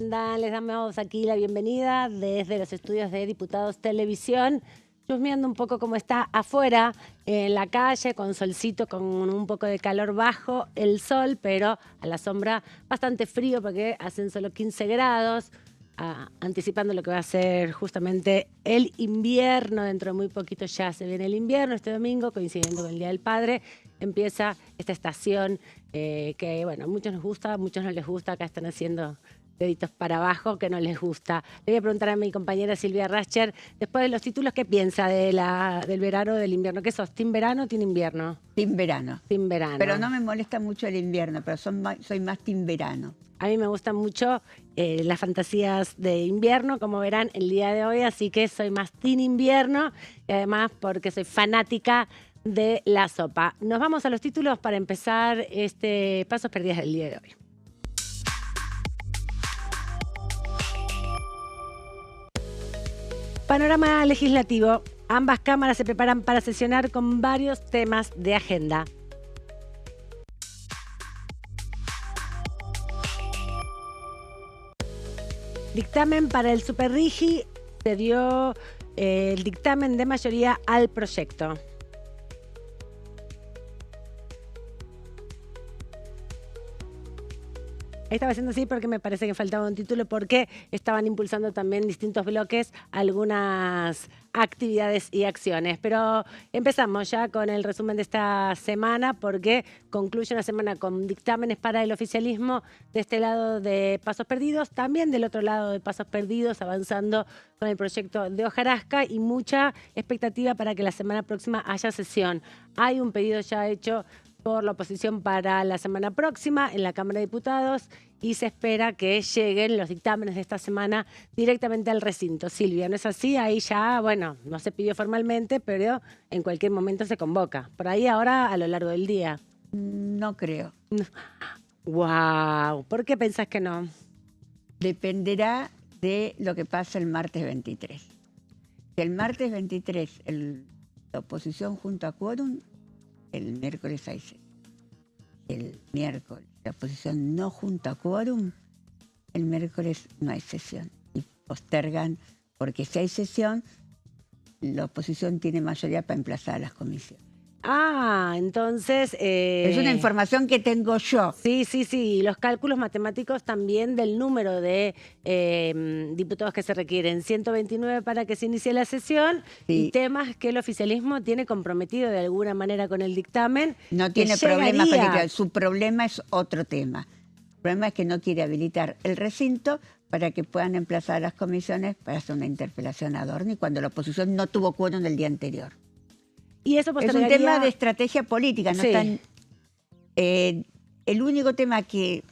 Les damos aquí la bienvenida desde los estudios de Diputados Televisión, chusmeando un poco cómo está afuera, en la calle, con solcito, con un poco de calor bajo el sol, pero a la sombra bastante frío porque hacen solo 15 grados, anticipando lo que va a ser justamente el invierno. Dentro de muy poquito ya se viene el invierno, este domingo, coincidiendo con el Día del Padre, empieza esta estación que, bueno, a muchos nos gusta, a muchos no les gusta. Acá están haciendo deditos para abajo que no les gusta. Le voy a preguntar a mi compañera Silvia Rascher, después de los títulos, ¿qué piensa del verano o del invierno? ¿Qué sos? ¿Team verano o team invierno? Team verano. Team verano. Pero no me molesta mucho el invierno, pero soy más team verano. A mí me gustan mucho las fantasías de invierno, como verán el día de hoy, así que soy más team invierno, y además porque soy fanática de la sopa. Nos vamos a los títulos para empezar este Pasos Perdidos del día de hoy. Panorama legislativo. Ambas cámaras se preparan para sesionar con varios temas de agenda. Dictamen para el Superrigi. Se dio el dictamen de mayoría al proyecto. Estaba haciendo así porque me parece que faltaba un título, porque estaban impulsando también distintos bloques algunas actividades y acciones. Pero empezamos ya con el resumen de esta semana, porque concluye una semana con dictámenes para el oficialismo de este lado de Pasos Perdidos, también del otro lado de Pasos Perdidos, avanzando con el proyecto de hojarasca y mucha expectativa para que la semana próxima haya sesión. Hay un pedido ya hecho por la oposición para la semana próxima en la Cámara de Diputados y se espera que lleguen los dictámenes de esta semana directamente al recinto. Silvia, ¿no es así? Ahí ya, bueno, no se pidió formalmente, pero en cualquier momento se convoca. Por ahí ahora a lo largo del día. No creo. ¡Wow! ¿Por qué pensás que no? Dependerá de lo que pase el martes 23. Si el martes 23 la oposición junto a quórum, el miércoles hay sesión. El miércoles la oposición no junta quórum, el miércoles no hay sesión. Y postergan, porque si hay sesión, la oposición tiene mayoría para emplazar a las comisiones. Ah, entonces... Es una información que tengo yo. Sí, sí, sí. Los cálculos matemáticos también del número de diputados que se requieren. 129 para que se inicie la sesión, Sí. Y temas que el oficialismo tiene comprometido de alguna manera con el dictamen. No tiene problema político. Su problema es otro tema. El problema es que no quiere habilitar el recinto para que puedan emplazar a las comisiones para hacer una interpelación ad hoc, y cuando la oposición no tuvo quórum el día anterior. Y eso Es un tema de estrategia política, no Sí. tan, el único tema que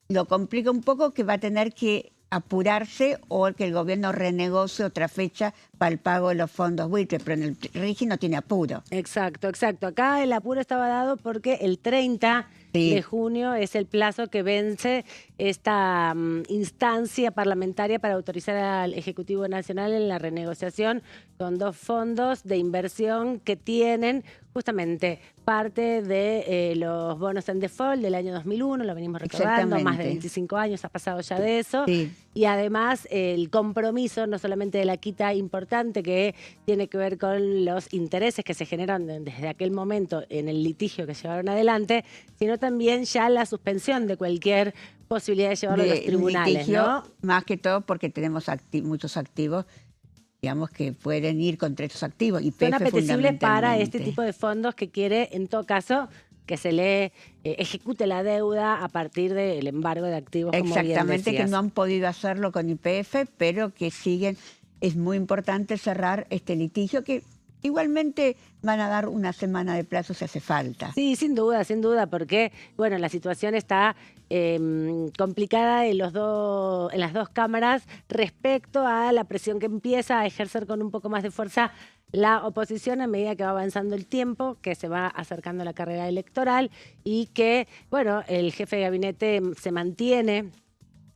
lo complica un poco, que va a tener que apurarse o que el gobierno renegocie otra fecha para el pago de los fondos buitres, pero en el RIGI no tiene apuro. Exacto, exacto. Acá el apuro estaba dado porque el 30 Sí. de junio es el plazo que vence esta instancia parlamentaria para autorizar al Ejecutivo Nacional en la renegociación con dos fondos de inversión que tienen justamente parte de los bonos en default del año 2001, lo venimos recordando, más de 25 años ha pasado ya de eso. Sí. Y además el compromiso no solamente de la quita importante que tiene que ver con los intereses que se generan desde aquel momento en el litigio que llevaron adelante, sino también ya la suspensión de cualquier posibilidad de llevarlo a los tribunales, litigio, ¿no? Más que todo porque tenemos muchos activos, digamos, que pueden ir contra estos activos. Y Son apetecibles para este tipo de fondos que quiere, en todo caso, que se le ejecute la deuda a partir del embargo de activos, como bien Exactamente, decías. que no han podido hacerlo con YPF, pero que siguen. Es muy importante cerrar este litigio, que igualmente van a dar una semana de plazo si hace falta. Sí, sin duda, porque bueno, la situación está complicada en las dos cámaras respecto a la presión que empieza a ejercer con un poco más de fuerza la oposición a medida que va avanzando el tiempo, que se va acercando la carrera electoral y que, bueno, el jefe de gabinete se mantiene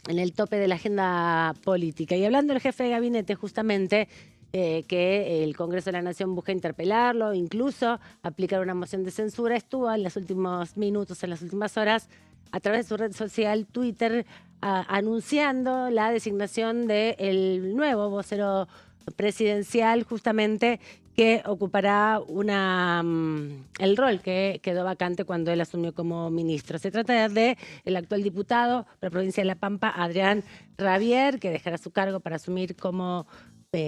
en el tope de la agenda política. Y hablando del jefe de gabinete, justamente, que el Congreso de la Nación busca interpelarlo, incluso aplicar una moción de censura, estuvo en los últimos minutos, en las últimas horas, a través de su red social Twitter, anunciando la designación del nuevo vocero presidencial, justamente que ocupará el rol que quedó vacante cuando él asumió como ministro. Se trata de el actual diputado por la provincia de La Pampa, Adrián Rabier, que dejará su cargo para asumir como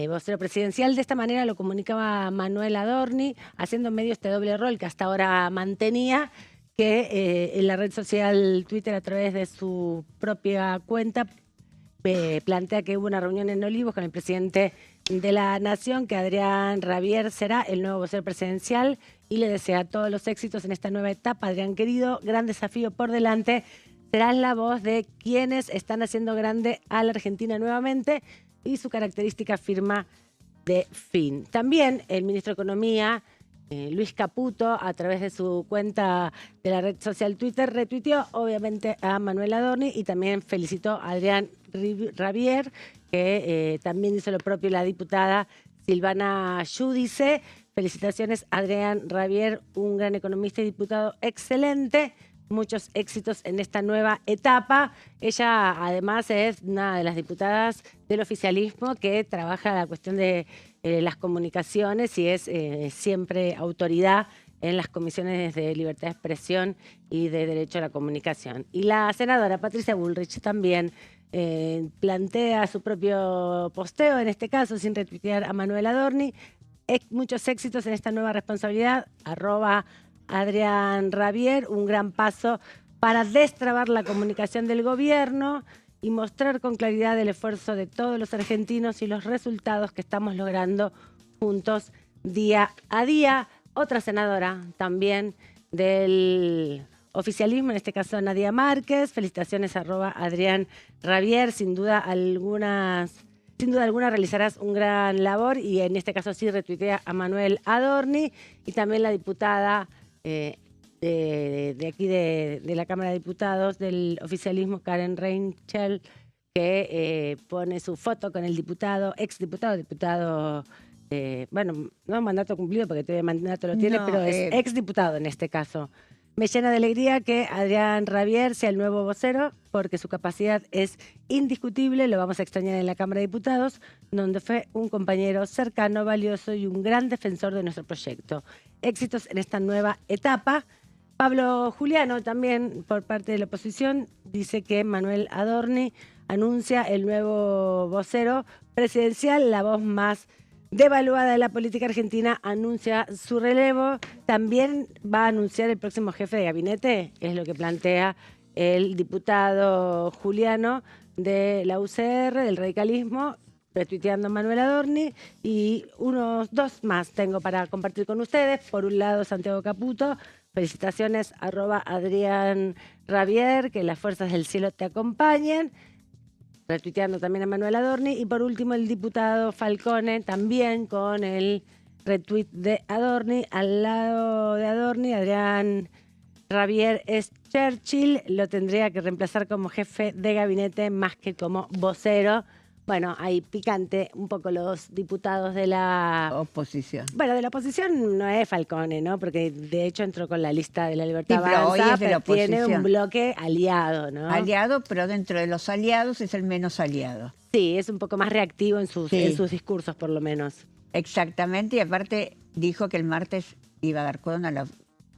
vocero presidencial. De esta manera lo comunicaba Manuel Adorni, haciendo medio este doble rol que hasta ahora mantenía, que en la red social Twitter, a través de su propia cuenta, plantea que hubo una reunión en Olivos con el presidente de la Nación, que Adrián Rabier será el nuevo vocero presidencial, y le desea todos los éxitos en esta nueva etapa. Adrián, querido, gran desafío por delante. Serás la voz de quienes están haciendo grande a la Argentina nuevamente, y su característica firma de fin. También el ministro de Economía, Luis Caputo, a través de su cuenta de la red social Twitter, retuiteó obviamente a Manuel Adorni y también felicitó a Adrián Rabier, que también hizo lo propio la diputada Silvana Giudice. Felicitaciones, Adrián Rabier, un gran economista y diputado excelente. Muchos éxitos en esta nueva etapa. Ella además es una de las diputadas del oficialismo que trabaja la cuestión de las comunicaciones y es siempre autoridad en las comisiones de libertad de expresión y de derecho a la comunicación. Y la senadora Patricia Bullrich también plantea su propio posteo, en este caso sin retuitear a Manuel Adorni. Muchos éxitos en esta nueva responsabilidad, @Adrián Rabier, un gran paso para destrabar la comunicación del gobierno y mostrar con claridad el esfuerzo de todos los argentinos y los resultados que estamos logrando juntos día a día. Otra senadora también del oficialismo, en este caso Nadia Márquez. Felicitaciones, @Adrián Rabier. Sin duda alguna realizarás un gran labor, y en este caso sí retuitea a Manuel Adorni. Y también la diputada de aquí de la Cámara de Diputados del oficialismo, Karen Reinchel, que pone su foto con el diputado, bueno, no mandato cumplido porque todavía mandato lo tiene, pero es exdiputado en este caso. Me llena de alegría que Adrián Rabier sea el nuevo vocero, porque su capacidad es indiscutible. Lo vamos a extrañar en la Cámara de Diputados, donde fue un compañero cercano, valioso y un gran defensor de nuestro proyecto. Éxitos en esta nueva etapa. Pablo Juliano, también por parte de la oposición, dice que Manuel Adorni anuncia el nuevo vocero presidencial, la voz más devaluada de la política argentina, anuncia su relevo. También va a anunciar el próximo jefe de gabinete, es lo que plantea el diputado Juliano de la UCR, del radicalismo, retuiteando a Manuel Adorni. Y unos dos más tengo para compartir con ustedes. Por un lado, Santiago Caputo. Felicitaciones, @Adrián Rabier, que las fuerzas del cielo te acompañen. Retuiteando también a Manuel Adorni. Y por último, el diputado Falcone, también con el retweet de Adorni. Al lado de Adorni, Adrián Rabier es Churchill. Lo tendría que reemplazar como jefe de gabinete más que como vocero. Bueno, ahí picante un poco los diputados de la oposición. Bueno, de la oposición no es Falcone, ¿no? Porque de hecho entró con la lista de la Libertad Sí, pero hoy Avanza, es de la pero tiene oposición. un bloque aliado, ¿no? Aliado, pero dentro de los aliados es el menos aliado. Sí, es un poco más reactivo en sus discursos, por lo menos. Exactamente, y aparte dijo que el martes iba a dar cuenta a la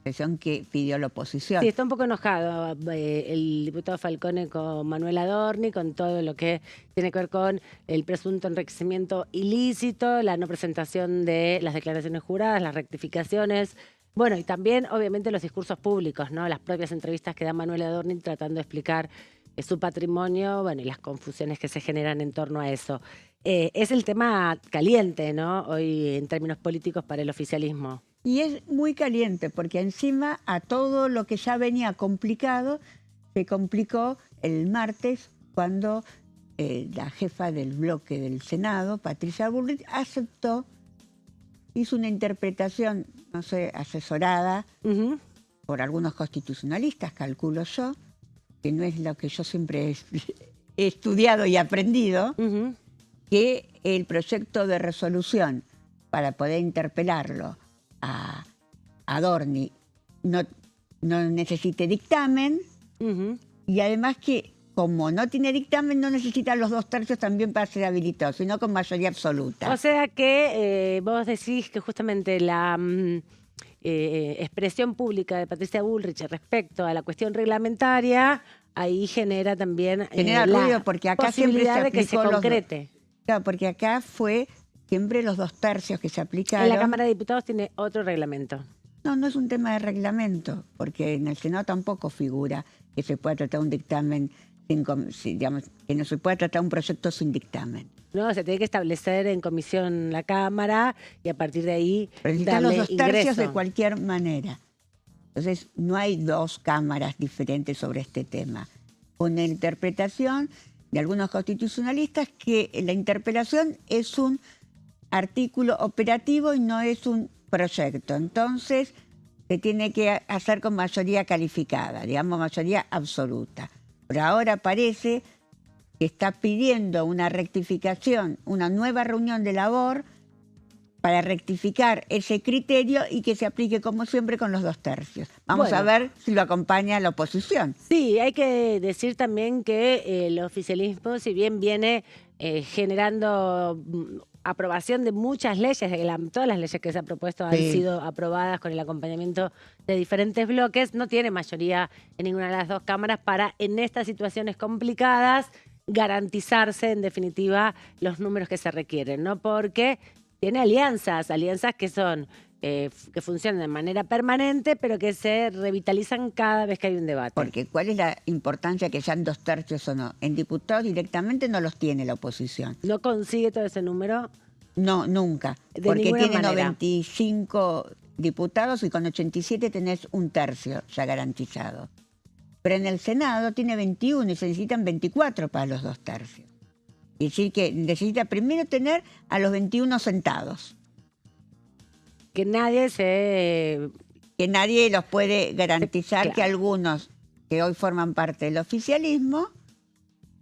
sesión que pidió la oposición. Sí, está un poco enojado el diputado Falcone con Manuel Adorni, con todo lo que tiene que ver con el presunto enriquecimiento ilícito, la no presentación de las declaraciones juradas, las rectificaciones. Bueno, y también, obviamente, los discursos públicos, ¿no? Las propias entrevistas que da Manuel Adorni tratando de explicar su patrimonio, bueno, y las confusiones que se generan en torno a eso. Es el tema caliente, ¿no? Hoy, en términos políticos, para el oficialismo. Y es muy caliente, porque encima a todo lo que ya venía complicado, se complicó el martes cuando la jefa del bloque del Senado, Patricia Bullrich, aceptó, hizo una interpretación, no sé, asesorada por algunos constitucionalistas, calculo yo, que no es lo que yo siempre he estudiado y aprendido, que el proyecto de resolución para poder interpelarlo a Adorni no necesite dictamen, y además que como no tiene dictamen, no necesita los 2/3 también para ser habilitado, sino con mayoría absoluta. O sea que vos decís que justamente la expresión pública de Patricia Bullrich respecto a la cuestión reglamentaria, ahí genera también Genera ruido porque acá siempre se posibilidad de que se aplicó concrete. Claro, porque acá fue siempre los 2/3 que se aplicaron. En la Cámara de Diputados tiene otro reglamento. No, no es un tema de reglamento, porque en el Senado tampoco figura que se pueda tratar un dictamen, digamos, que no se pueda tratar un proyecto sin dictamen. No, se tiene que establecer en comisión la Cámara y a partir de ahí Pero necesitan darle los 2/3 ingreso. de cualquier manera. Entonces, no hay dos cámaras diferentes sobre este tema. Una interpretación de algunos constitucionalistas que la interpelación es un artículo operativo y no es un proyecto. Entonces, se tiene que hacer con mayoría calificada, digamos mayoría absoluta. Pero ahora parece que está pidiendo una rectificación, una nueva reunión de labor para rectificar ese criterio y que se aplique como siempre con los 2/3. Vamos a ver si lo acompaña la oposición. Sí, hay que decir también que el oficialismo, si bien viene generando aprobación de muchas leyes, todas las leyes que se han propuesto han sido aprobadas con el acompañamiento de diferentes bloques, no tiene mayoría en ninguna de las dos cámaras para, en estas situaciones complicadas, garantizarse, en definitiva, los números que se requieren, ¿no? Porque tiene alianzas que son que funcionan de manera permanente, pero que se revitalizan cada vez que hay un debate. Porque ¿cuál es la importancia que sean 2/3 o no? En diputados directamente no los tiene la oposición. ¿No consigue todo ese número? No, nunca. Porque tiene 95 diputados y con 87 tenés 1/3 ya garantizado. Pero en el Senado tiene 21 y se necesitan 24 para los 2/3. Es decir, que necesita primero tener a los 21 sentados. Que nadie Que nadie los puede garantizar, claro, que algunos que hoy forman parte del oficialismo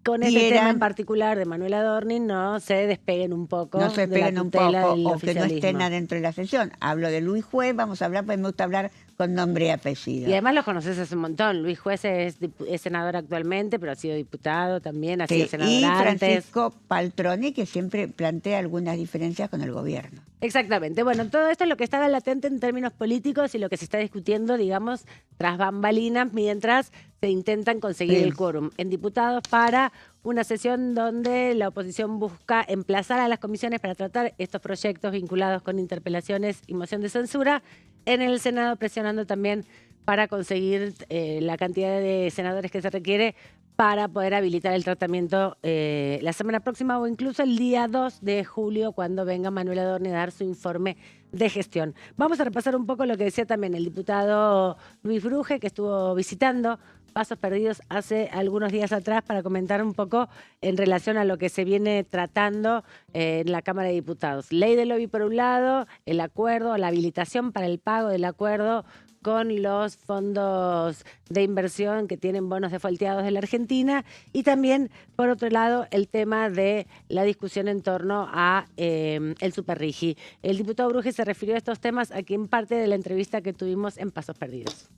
con este tema en particular de Manuel Adorni no se despeguen un poco. No se despeguen un poco o que no oficialismo. estén adentro de la sesión. Hablo de Luis Juez, vamos a hablar, porque me gusta hablar con nombre y apellido. Y además los conoces hace un montón. Luis Juez es senador actualmente, pero ha sido diputado también, ha sido senador y antes. Francisco Paltroni, que siempre plantea algunas diferencias con el gobierno. Exactamente. Bueno, todo esto es lo que estaba latente en términos políticos y lo que se está discutiendo, digamos, tras bambalinas, mientras se intentan conseguir el quórum en diputados para una sesión donde la oposición busca emplazar a las comisiones para tratar estos proyectos vinculados con interpelaciones y moción de censura. En el Senado presionando también para conseguir la cantidad de senadores que se requiere para poder habilitar el tratamiento la semana próxima o incluso el día 2 de julio cuando venga Manuel Adorni a dar su informe de gestión. Vamos a repasar un poco lo que decía también el diputado Luis Bruje, que estuvo visitando Pasos Perdidos hace algunos días atrás para comentar un poco en relación a lo que se viene tratando en la Cámara de Diputados. Ley del lobby por un lado, el acuerdo, la habilitación para el pago del acuerdo con los fondos de inversión que tienen bonos defaulteados de la Argentina y también, por otro lado, el tema de la discusión en torno a el Superrigi. El diputado Bruje se refirió a estos temas aquí en parte de la entrevista que tuvimos en Pasos Perdidos.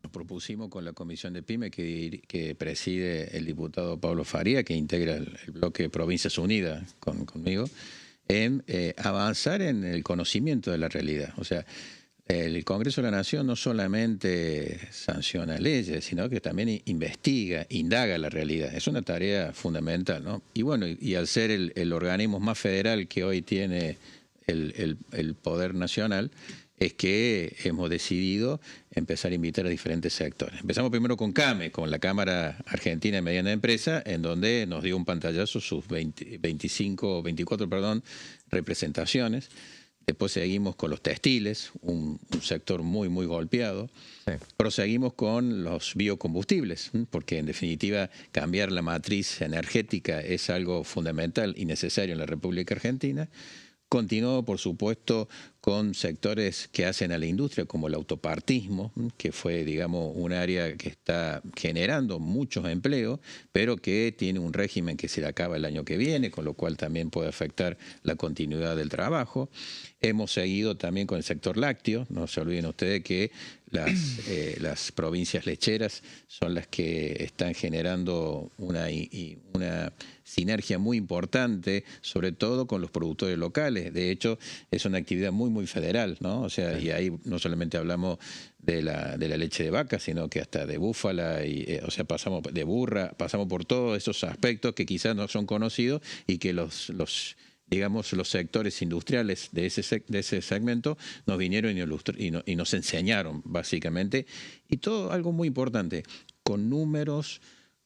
Nos propusimos con la Comisión de PYME que preside el diputado Pablo Faría, que integra el bloque Provincias Unidas conmigo, en avanzar en el conocimiento de la realidad. O sea, el Congreso de la Nación no solamente sanciona leyes, sino que también investiga, indaga la realidad. Es una tarea fundamental, ¿no? Y bueno, y al ser el organismo más federal que hoy tiene el Poder Nacional, es que hemos decidido empezar a invitar a diferentes sectores. Empezamos primero con CAME, con la Cámara Argentina de Mediana Empresa, en donde nos dio un pantallazo sus 24 representaciones. Después seguimos con los textiles, un sector muy, muy golpeado. Sí. Proseguimos con los biocombustibles, porque en definitiva cambiar la matriz energética es algo fundamental y necesario en la República Argentina. Continuó, por supuesto, con sectores que hacen a la industria, como el autopartismo, que fue, digamos, un área que está generando muchos empleos, pero que tiene un régimen que se le acaba el año que viene, con lo cual también puede afectar la continuidad del trabajo. Hemos seguido también con el sector lácteo. No se olviden ustedes que las provincias lecheras son las que están generando una sinergia muy importante, sobre todo con los productores locales. De hecho, es una actividad muy federal, ¿no? O sea, y ahí no solamente hablamos de la leche de vaca, sino que hasta de búfala, o sea, pasamos de burra, pasamos por todos esos aspectos que quizás no son conocidos y que digamos, los sectores industriales de ese segmento nos vinieron y nos enseñaron, básicamente. Y todo algo muy importante, con números,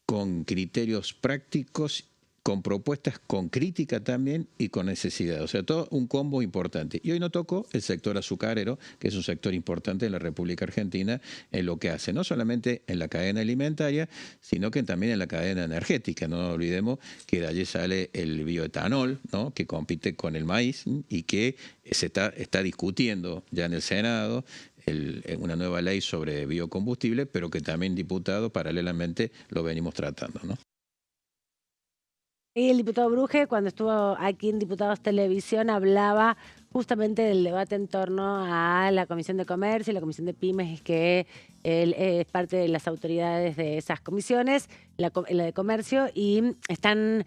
con criterios prácticos, con propuestas, con crítica también y con necesidad. O sea, todo un combo importante. Y hoy nos tocó el sector azucarero, que es un sector importante en la República Argentina, en lo que hace, no solamente en la cadena alimentaria, sino que también en la cadena energética. No nos olvidemos que de allí sale el bioetanol, ¿no? Que compite con el maíz y que se está discutiendo ya en el Senado una nueva ley sobre biocombustible, pero que también, diputado, paralelamente lo venimos tratando, ¿no? Y el diputado Bruje, cuando estuvo aquí en Diputados Televisión, hablaba justamente del debate en torno a la Comisión de Comercio y la Comisión de Pymes, que él es parte de las autoridades de esas comisiones, la de Comercio, y están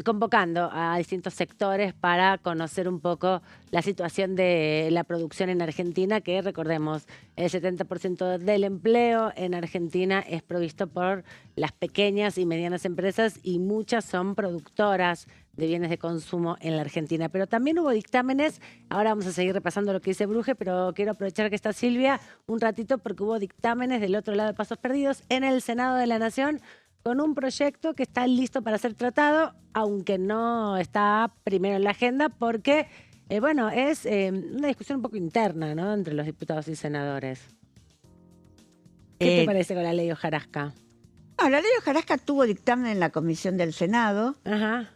convocando a distintos sectores para conocer un poco la situación de la producción en Argentina, que recordemos, el 70% del empleo en Argentina es provisto por las pequeñas y medianas empresas y muchas son productoras de bienes de consumo en la Argentina. Pero también hubo dictámenes, ahora vamos a seguir repasando lo que dice Bruje, pero quiero aprovechar que está Silvia un ratito porque hubo dictámenes del otro lado de Pasos Perdidos en el Senado de la Nación, con un proyecto que está listo para ser tratado, aunque no está primero en la agenda, porque, bueno, es una discusión un poco interna, ¿no?, entre los diputados y senadores. ¿Qué te parece con la ley Hojarasca? No, la ley Hojarasca tuvo dictamen en la comisión del Senado. Ajá.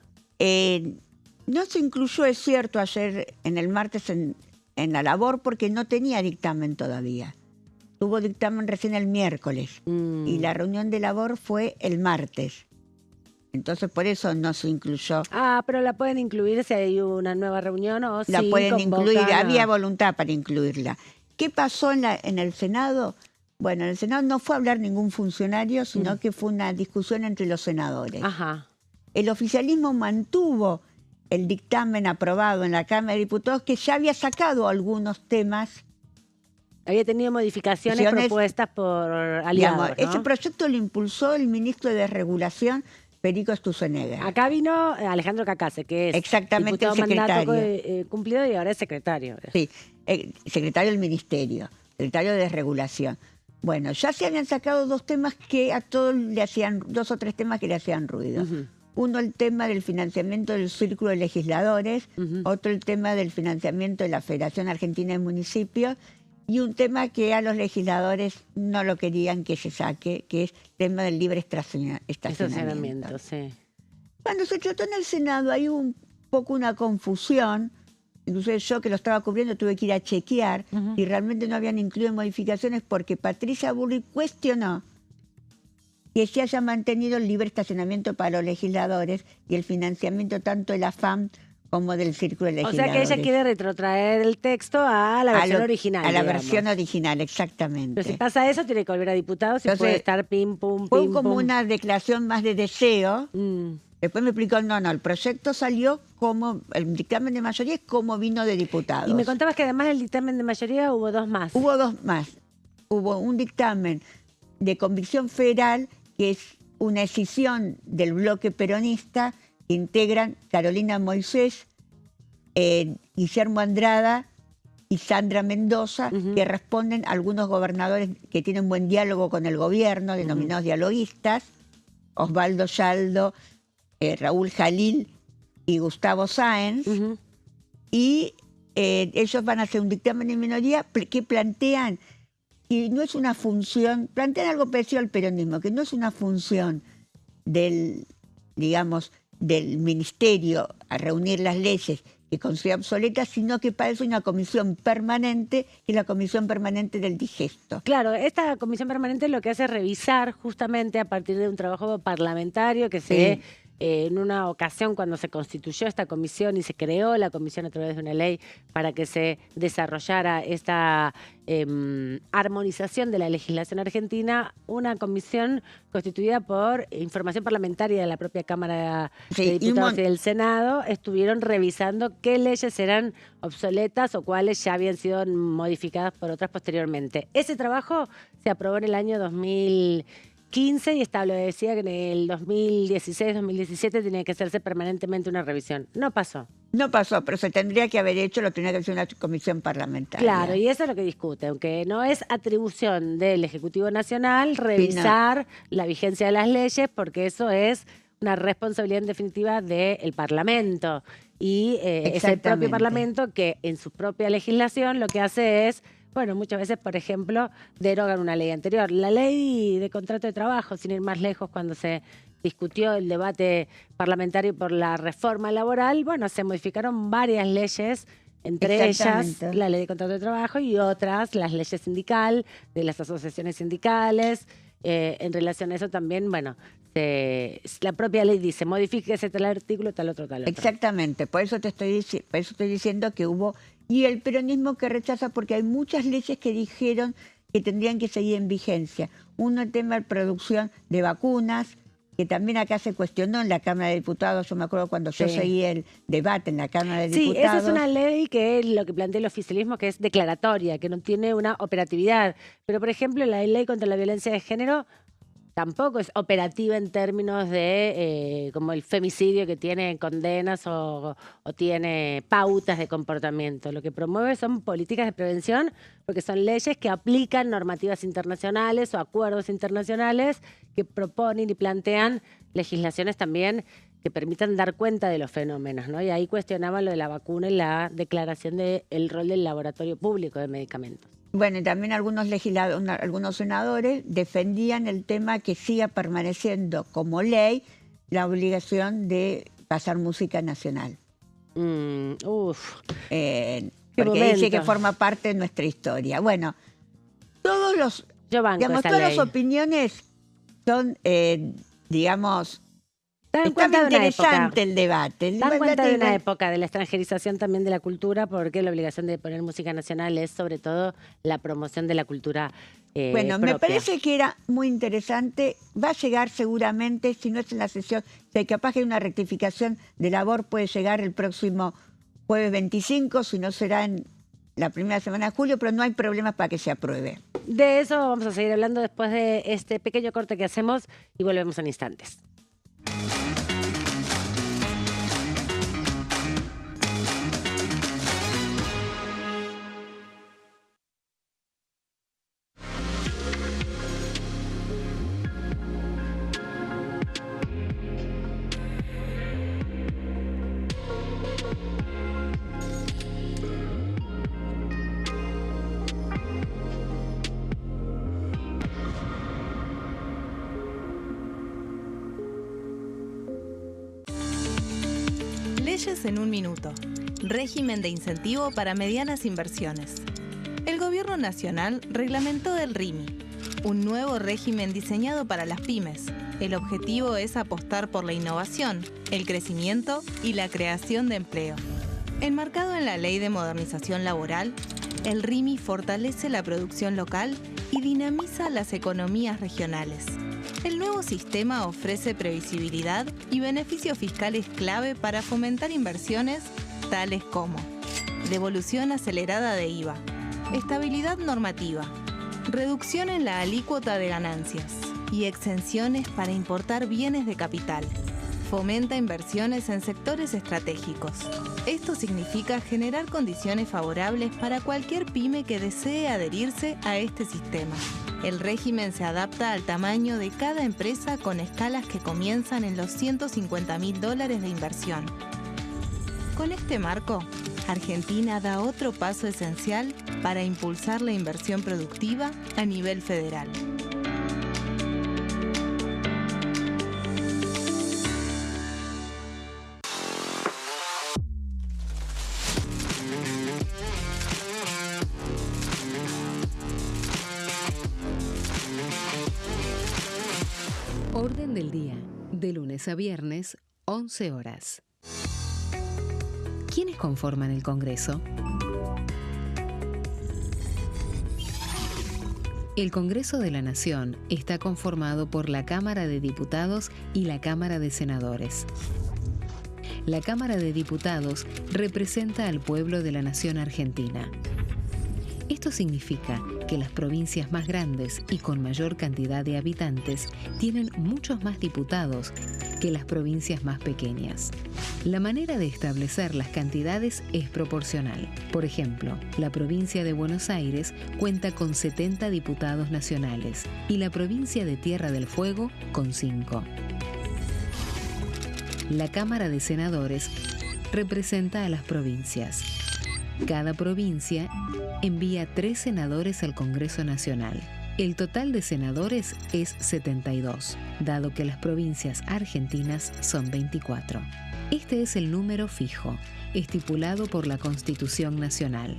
No se incluyó, es cierto, ayer en el martes en la labor porque no tenía dictamen todavía. Tuvo dictamen recién el miércoles y la reunión de labor fue el martes. Entonces por eso no se incluyó. Ah, pero la pueden incluir si hay una nueva reunión o si la pueden incluir, convocan había voluntad para incluirla. ¿Qué pasó en el Senado? Bueno, en el Senado no fue a hablar ningún funcionario, sino que fue una discusión entre los senadores. Ajá. El oficialismo mantuvo el dictamen aprobado en la Cámara de Diputados, que ya había sacado algunos temas. Había tenido modificaciones propuestas por aliados, digamos, ¿no? Ese proyecto lo impulsó el ministro de Desregulación, Perico Sturzenegger. Acá vino Alejandro Cacase, que es exactamente diputado el secretario. Mandato cumplido y ahora es secretario. Sí, secretario del Ministerio, secretario de Desregulación. Bueno, ya se habían sacado dos temas que a todos le hacían, 2 o 3 temas que le hacían ruido. Uno, el tema del financiamiento del Círculo de Legisladores, otro, el tema del financiamiento de la Federación Argentina de Municipios, y un tema que a los legisladores no lo querían que se saque, que es el tema del libre estacionamiento. Sí. Cuando se trató en el Senado hay un poco una confusión, incluso yo que lo estaba cubriendo tuve que ir a chequear y realmente no habían incluido modificaciones porque Patricia Bullrich cuestionó que se haya mantenido el libre estacionamiento para los legisladores y el financiamiento tanto de la FAM como del Círculo de Legisladores. O sea que ella quiere retrotraer el texto a la versión original. A la versión original, exactamente. Pero si pasa eso, tiene que volver a diputados y puede estar pim, pum, fue pim, como pum. una declaración más de deseo. Después me explicó, no, el proyecto salió como, el dictamen de mayoría es como vino de diputados. Y me contabas que además del dictamen de mayoría hubo 2 más. Hubo 2 más. Hubo un dictamen de convicción federal, que es una escisión del bloque peronista, que integran Carolina Moisés, Guillermo Andrada y Sandra Mendoza, que responden a algunos gobernadores que tienen buen diálogo con el gobierno, denominados dialoguistas, Osvaldo Yaldo, Raúl Jalil y Gustavo Sáenz, y ellos van a hacer un dictamen de minoría que plantean, y no es una función, plantean algo parecido al peronismo, que no es una función del, digamos, del ministerio a reunir las leyes, que considera obsoleta, sino que para eso hay una comisión permanente, que es la comisión permanente del digesto. Claro, esta comisión permanente lo que hace es revisar justamente a partir de un trabajo parlamentario que se... en una ocasión cuando se constituyó esta comisión y se creó la comisión a través de una ley para que se desarrollara esta armonización de la legislación argentina, una comisión constituida por información parlamentaria de la propia Cámara de Diputados y del Senado, estuvieron revisando qué leyes eran obsoletas o cuáles ya habían sido modificadas por otras posteriormente. Ese trabajo se aprobó en el año 2015 y establecía que en el 2016-2017 tenía que hacerse permanentemente una revisión. No pasó. No pasó, pero se tendría que haber hecho, lo tenía que hacer una comisión parlamentaria. Claro, y eso es lo que discute, aunque no es atribución del Ejecutivo Nacional revisar la vigencia de las leyes, porque eso es una responsabilidad en definitiva del Parlamento. Y es el propio Parlamento que en su propia legislación lo que hace es... Bueno, muchas veces, por ejemplo, derogan una ley anterior. La ley de contrato de trabajo, sin ir más lejos, cuando se discutió el debate parlamentario por la reforma laboral, bueno, se modificaron varias leyes, entre ellas la ley de contrato de trabajo y otras, las leyes sindical, de las asociaciones sindicales. En relación a eso también, bueno, la propia ley dice, modifíquese tal artículo, tal otro, tal otro. Exactamente, por eso estoy diciendo que hubo... Y el peronismo que rechaza, porque hay muchas leyes que dijeron que tendrían que seguir en vigencia. Uno, el tema de producción de vacunas, que también acá se cuestionó en la Cámara de Diputados. Yo me acuerdo cuando yo seguí el debate en la Cámara de Diputados. Sí, esa es una ley que es lo que plantea el oficialismo, que es declaratoria, que no tiene una operatividad. Pero, por ejemplo, la ley contra la violencia de género tampoco es operativa en términos de como el femicidio, que tiene condenas o tiene pautas de comportamiento. Lo que promueve son políticas de prevención, porque son leyes que aplican normativas internacionales o acuerdos internacionales que proponen y plantean legislaciones también que permitan dar cuenta de los fenómenos, ¿no? Y ahí cuestionaban lo de la vacuna y la declaración del rol del laboratorio público de medicamentos. Bueno, y también algunos senadores defendían el tema que siga permaneciendo como ley la obligación de pasar música nacional. Porque dice que forma parte de nuestra historia. Bueno, todas las opiniones son, digamos... Está muy interesante el debate. Dan cuenta de una época de la extranjerización también de la cultura, porque la obligación de poner música nacional es sobre todo la promoción de la cultura bueno, propia. Me parece que era muy interesante. Va a llegar seguramente, si no es en la sesión, si capaz que hay una rectificación de labor, puede llegar el próximo jueves 25, si no será en la primera semana de julio, pero no hay problemas para que se apruebe. De eso vamos a seguir hablando después de este pequeño corte que hacemos y volvemos en instantes. Leyes en un minuto. Régimen de incentivo para medianas inversiones. El Gobierno Nacional reglamentó el RIMI, un nuevo régimen diseñado para las pymes. El objetivo es apostar por la innovación, el crecimiento y la creación de empleo. Enmarcado en la Ley de Modernización Laboral, el RIMI fortalece la producción local y dinamiza las economías regionales. El nuevo sistema ofrece previsibilidad y beneficios fiscales clave para fomentar inversiones tales como devolución acelerada de IVA, estabilidad normativa, reducción en la alícuota de ganancias y exenciones para importar bienes de capital. Fomenta inversiones en sectores estratégicos. Esto significa generar condiciones favorables para cualquier pyme que desee adherirse a este sistema. El régimen se adapta al tamaño de cada empresa con escalas que comienzan en los $150.000 de inversión. Con este marco, Argentina da otro paso esencial para impulsar la inversión productiva a nivel federal. Resumen del día, de lunes a viernes, 11 horas. ¿Quiénes conforman el Congreso? El Congreso de la Nación está conformado por la Cámara de Diputados y la Cámara de Senadores. La Cámara de Diputados representa al pueblo de la nación argentina. Esto significa que las provincias más grandes y con mayor cantidad de habitantes tienen muchos más diputados que las provincias más pequeñas. La manera de establecer las cantidades es proporcional. Por ejemplo, la provincia de Buenos Aires cuenta con 70 diputados nacionales y la provincia de Tierra del Fuego con 5. La Cámara de Senadores representa a las provincias. Cada provincia envía 3 senadores al Congreso Nacional. El total de senadores es 72, dado que las provincias argentinas son 24. Este es el número fijo, estipulado por la Constitución Nacional.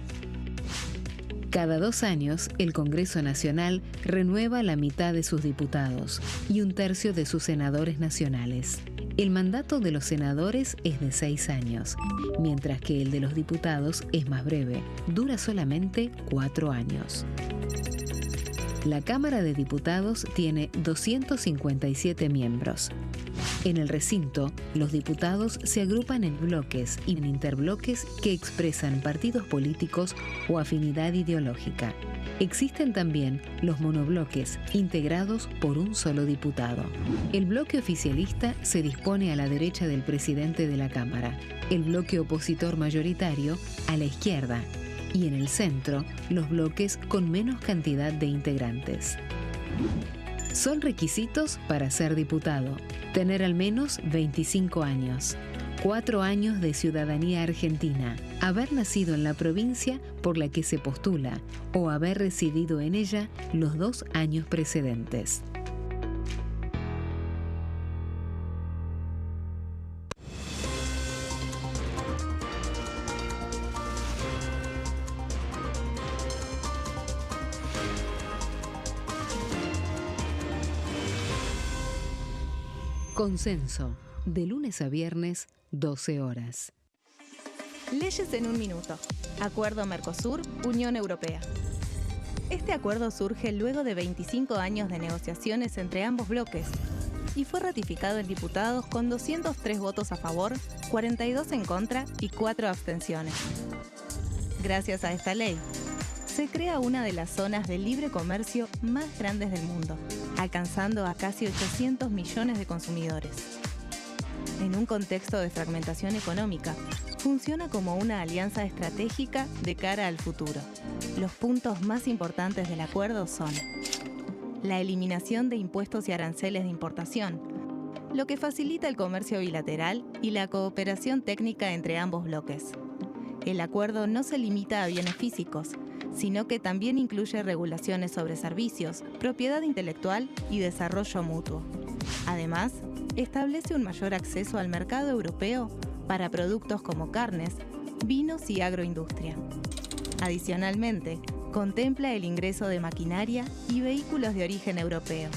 Cada 2 años, el Congreso Nacional renueva la mitad de sus diputados y 1/3 de sus senadores nacionales. El mandato de los senadores es de 6 años, mientras que el de los diputados es más breve, dura solamente 4 años. La Cámara de Diputados tiene 257 miembros. En el recinto, los diputados se agrupan en bloques y en interbloques que expresan partidos políticos o afinidad ideológica. Existen también los monobloques, integrados por un solo diputado. El bloque oficialista se dispone a la derecha del presidente de la Cámara, el bloque opositor mayoritario a la izquierda, y en el centro, los bloques con menos cantidad de integrantes. Son requisitos para ser diputado: tener al menos 25 años, 4 años de ciudadanía argentina, haber nacido en la provincia por la que se postula o haber residido en ella los 2 años precedentes. Consenso, de lunes a viernes, 12 horas. Leyes en un minuto. Acuerdo Mercosur-Unión Europea. Este acuerdo surge luego de 25 años de negociaciones entre ambos bloques y fue ratificado en diputados con 203 votos a favor, 42 en contra y 4 abstenciones. Gracias a esta ley, se crea una de las zonas de libre comercio más grandes del mundo, alcanzando a casi 800 millones de consumidores. En un contexto de fragmentación económica, funciona como una alianza estratégica de cara al futuro. Los puntos más importantes del acuerdo son: la eliminación de impuestos y aranceles de importación, lo que facilita el comercio bilateral y la cooperación técnica entre ambos bloques. El acuerdo no se limita a bienes físicos, sino que también incluye regulaciones sobre servicios, propiedad intelectual y desarrollo mutuo. Además, establece un mayor acceso al mercado europeo para productos como carnes, vinos y agroindustria. Adicionalmente, contempla el ingreso de maquinaria y vehículos de origen europeo.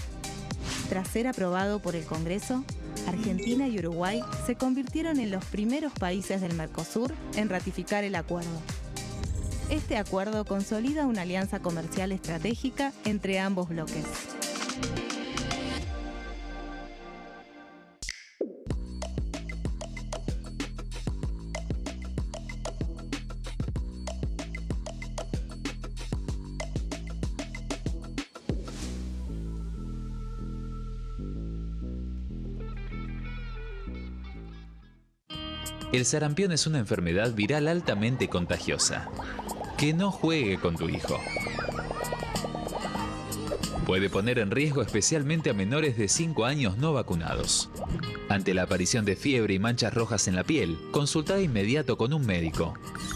Tras ser aprobado por el Congreso, Argentina y Uruguay se convirtieron en los primeros países del Mercosur en ratificar el acuerdo. Este acuerdo consolida una alianza comercial estratégica entre ambos bloques. El sarampión es una enfermedad viral altamente contagiosa. Que no juegue con tu hijo. Puede poner en riesgo especialmente a menores de 5 años no vacunados. Ante la aparición de fiebre y manchas rojas en la piel, consulta de inmediato con un médico.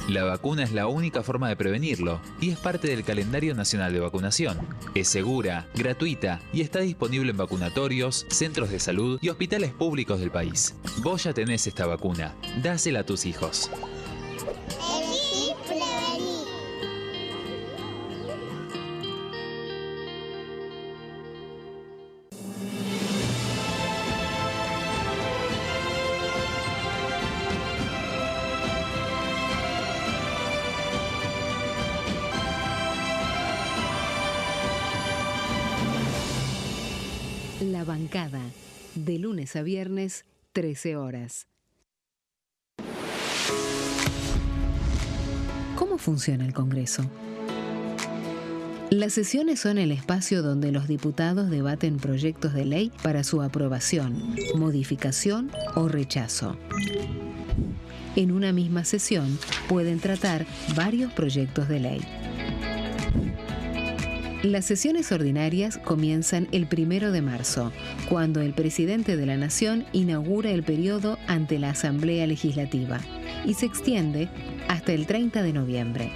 La vacuna es la única forma de prevenirlo y es parte del calendario nacional de vacunación. Es segura, gratuita y está disponible en vacunatorios, centros de salud y hospitales públicos del país. Vos ya tenés esta vacuna. Dásela a tus hijos. La Bancada, de lunes a viernes, 13 horas. ¿Cómo funciona el Congreso? Las sesiones son el espacio donde los diputados debaten proyectos de ley para su aprobación, modificación o rechazo. En una misma sesión pueden tratar varios proyectos de ley. Las sesiones ordinarias comienzan el 1 de marzo, cuando el presidente de la Nación inaugura el periodo ante la Asamblea Legislativa y se extiende hasta el 30 de noviembre.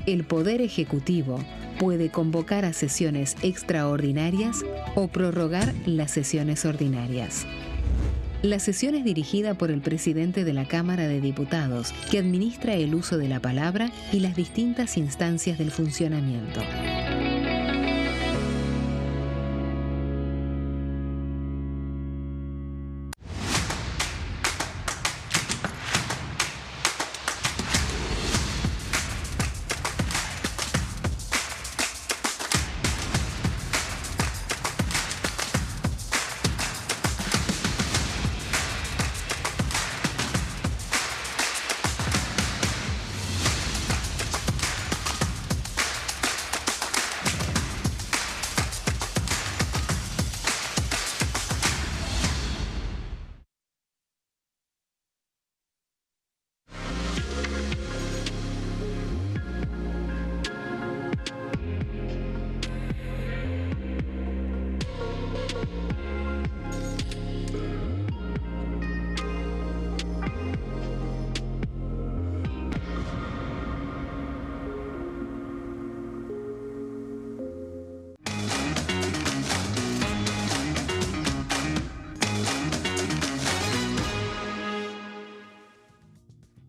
El Poder Ejecutivo puede convocar a sesiones extraordinarias o prorrogar las sesiones ordinarias. La sesión es dirigida por el presidente de la Cámara de Diputados, que administra el uso de la palabra y las distintas instancias del funcionamiento.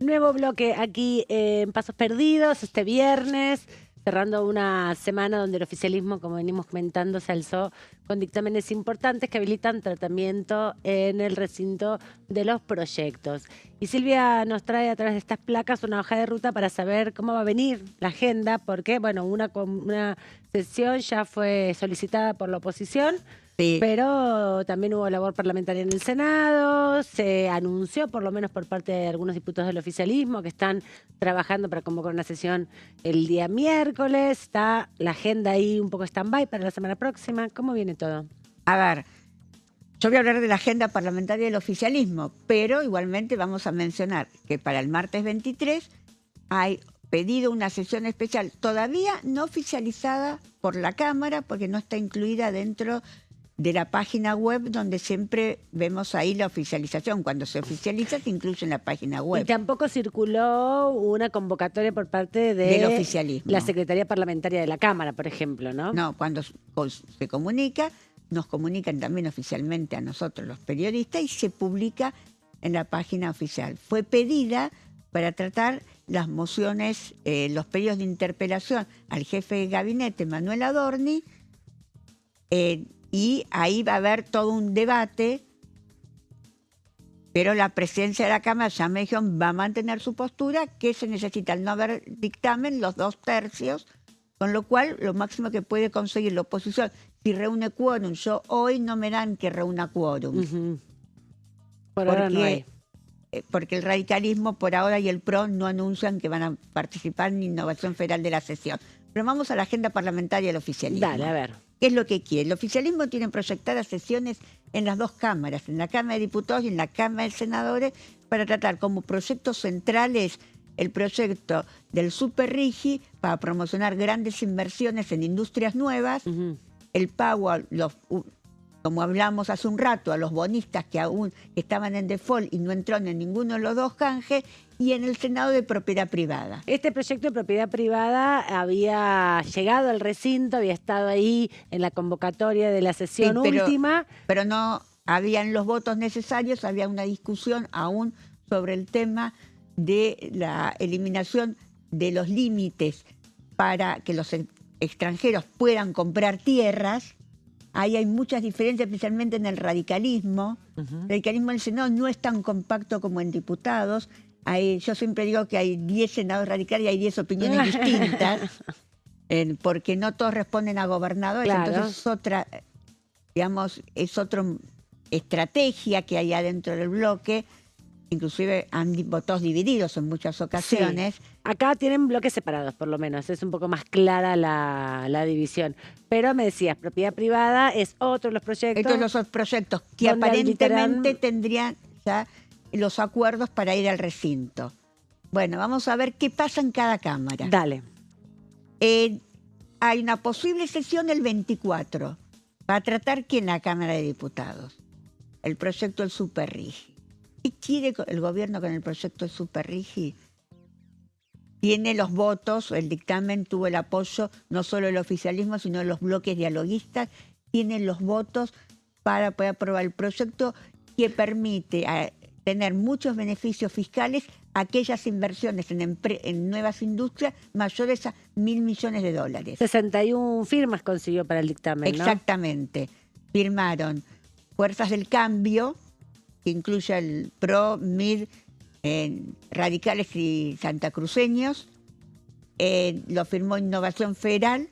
Nuevo bloque aquí en Pasos Perdidos, este viernes, cerrando una semana donde el oficialismo, como venimos comentando, se alzó con dictámenes importantes que habilitan tratamiento en el recinto de los proyectos. Y Silvia nos trae a través de estas placas una hoja de ruta para saber cómo va a venir la agenda, porque bueno, una sesión ya fue solicitada por la oposición. Sí. Pero también hubo labor parlamentaria en el Senado, se anunció, por lo menos por parte de algunos diputados del oficialismo, que están trabajando para convocar una sesión el día miércoles. Está la agenda ahí un poco stand-by para la semana próxima. ¿Cómo viene todo? A ver, yo voy a hablar de la agenda parlamentaria del oficialismo, pero igualmente vamos a mencionar que para el martes 23 hay pedido una sesión especial, todavía no oficializada por la Cámara, porque no está incluida dentro de la página web, donde siempre vemos ahí la oficialización. Cuando se oficializa, se incluye en la página web. Y tampoco circuló una convocatoria por parte del oficialismo, la Secretaría Parlamentaria de la Cámara, por ejemplo, ¿no? No, cuando se comunica, nos comunican también oficialmente a nosotros, los periodistas, y se publica en la página oficial. Fue pedida para tratar las mociones, los pedidos de interpelación al jefe de gabinete, Manuel Adorni, y ahí va a haber todo un debate, pero la presidencia de la Cámara ya me dijeron, va a mantener su postura, que se necesita al no haber dictamen, los 2/3, con lo cual lo máximo que puede conseguir la oposición, si reúne quórum, yo hoy no me dan que reúna quórum. Por ahora no hay. Porque el radicalismo por ahora y el PRO no anuncian que van a participar en Innovación Federal de la sesión. Pero vamos a la agenda parlamentaria del oficialismo. Dale, a ver. ¿Qué es lo que quiere? El oficialismo tiene proyectadas sesiones en las dos cámaras, en la Cámara de Diputados y en la Cámara de Senadores, para tratar como proyectos centrales el proyecto del Super RIGI para promocionar grandes inversiones en industrias nuevas, el pago a los, como hablamos hace un rato, a los bonistas que aún estaban en default y no entraron en ninguno de los dos canjes, y en el Senado de propiedad privada. Este proyecto de propiedad privada había llegado al recinto, había estado ahí en la convocatoria de la sesión última. Pero no habían los votos necesarios, había una discusión aún sobre el tema de la eliminación de los límites para que los extranjeros puedan comprar tierras. Ahí hay muchas diferencias, especialmente en el radicalismo. El radicalismo en el Senado no es tan compacto como en diputados. Yo siempre digo que hay 10 senadores radicales y hay 10 opiniones distintas, porque no todos responden a gobernadores, claro. Entonces es digamos, es otra estrategia que hay adentro del bloque. Inclusive han votos divididos en muchas ocasiones. Sí. Acá tienen bloques separados, por lo menos. Es un poco más clara la división. Pero me decías, propiedad privada es otro de los proyectos. Estos son los proyectos que donde aparentemente tendrían ya los acuerdos para ir al recinto. Bueno, vamos a ver qué pasa en cada cámara. Dale. Hay una posible sesión el 24. Va a tratar que en la Cámara de Diputados. El proyecto del Superrigi. ¿Qué quiere el gobierno con el proyecto del Superrigi? Tiene los votos, el dictamen tuvo el apoyo no solo del oficialismo, sino de los bloques dialoguistas. Tienen los votos para poder aprobar el proyecto que permite tener muchos beneficios fiscales a aquellas inversiones en nuevas industrias mayores a $1.000 millones de dólares. 61 firmas consiguió para el dictamen, ¿no? Exactamente. Firmaron Fuerzas del Cambio, que incluye el PRO, MIR, radicales y santacruceños, lo firmó Innovación Federal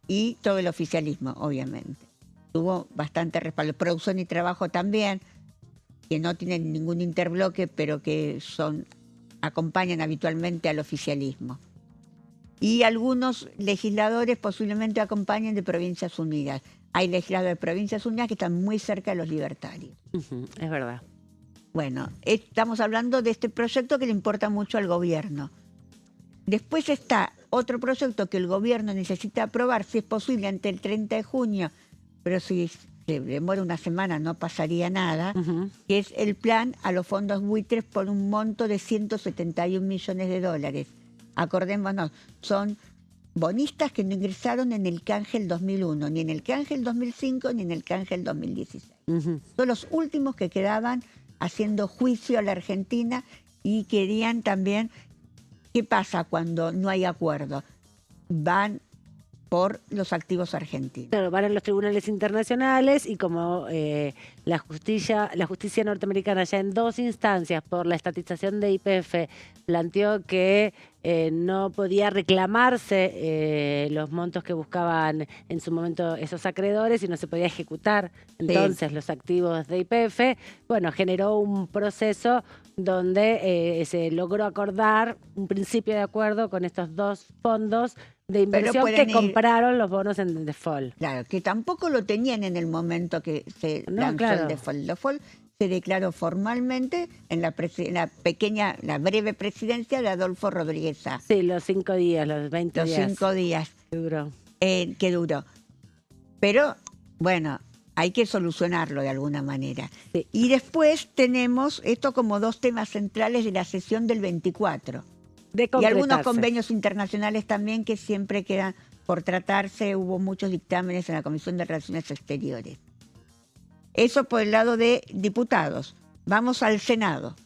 y todo el oficialismo, obviamente. Tuvo bastante respaldo. Producción y Trabajo también, que no tienen ningún interbloque, pero que acompañan habitualmente al oficialismo. Y algunos legisladores posiblemente acompañen de Provincias Unidas. Hay legisladores de Provincias Unidas que están muy cerca de los libertarios. Es verdad. Bueno, estamos hablando de este proyecto que le importa mucho al gobierno. Después está otro proyecto que el gobierno necesita aprobar, si es posible, ante el 30 de junio, pero si se demora una semana no pasaría nada, que es el plan a los fondos buitres por un monto de 171 millones de dólares. Acordémonos, son bonistas que no ingresaron en el canje del 2001, ni en el canje del 2005, ni en el canje del 2016. Son los últimos que quedaban haciendo juicio a la Argentina y querían también, ¿qué pasa cuando no hay acuerdo? Van por los activos argentinos. Claro, van a los tribunales internacionales y como la justicia norteamericana ya en 2 instancias por la estatización de YPF planteó que no podía reclamarse los montos que buscaban en su momento esos acreedores y no se podía ejecutar entonces los activos de YPF, bueno, generó un proceso donde se logró acordar un principio de acuerdo con estos 2 fondos de inversión que compraron los bonos en default. Claro, que tampoco lo tenían en el momento que se lanzó el default. El default se declaró formalmente en la breve presidencia de Adolfo Rodríguez Sá. Sí, los 5 días, los 20 días. Los 5 días. Que duró. Que duró. Pero, bueno, hay que solucionarlo de alguna manera. Sí. Y después tenemos esto como 2 temas centrales de la sesión del 24. Y algunos convenios internacionales también que siempre quedan por tratarse. Hubo muchos dictámenes en la Comisión de Relaciones Exteriores. Eso por el lado de diputados. Vamos al Senado.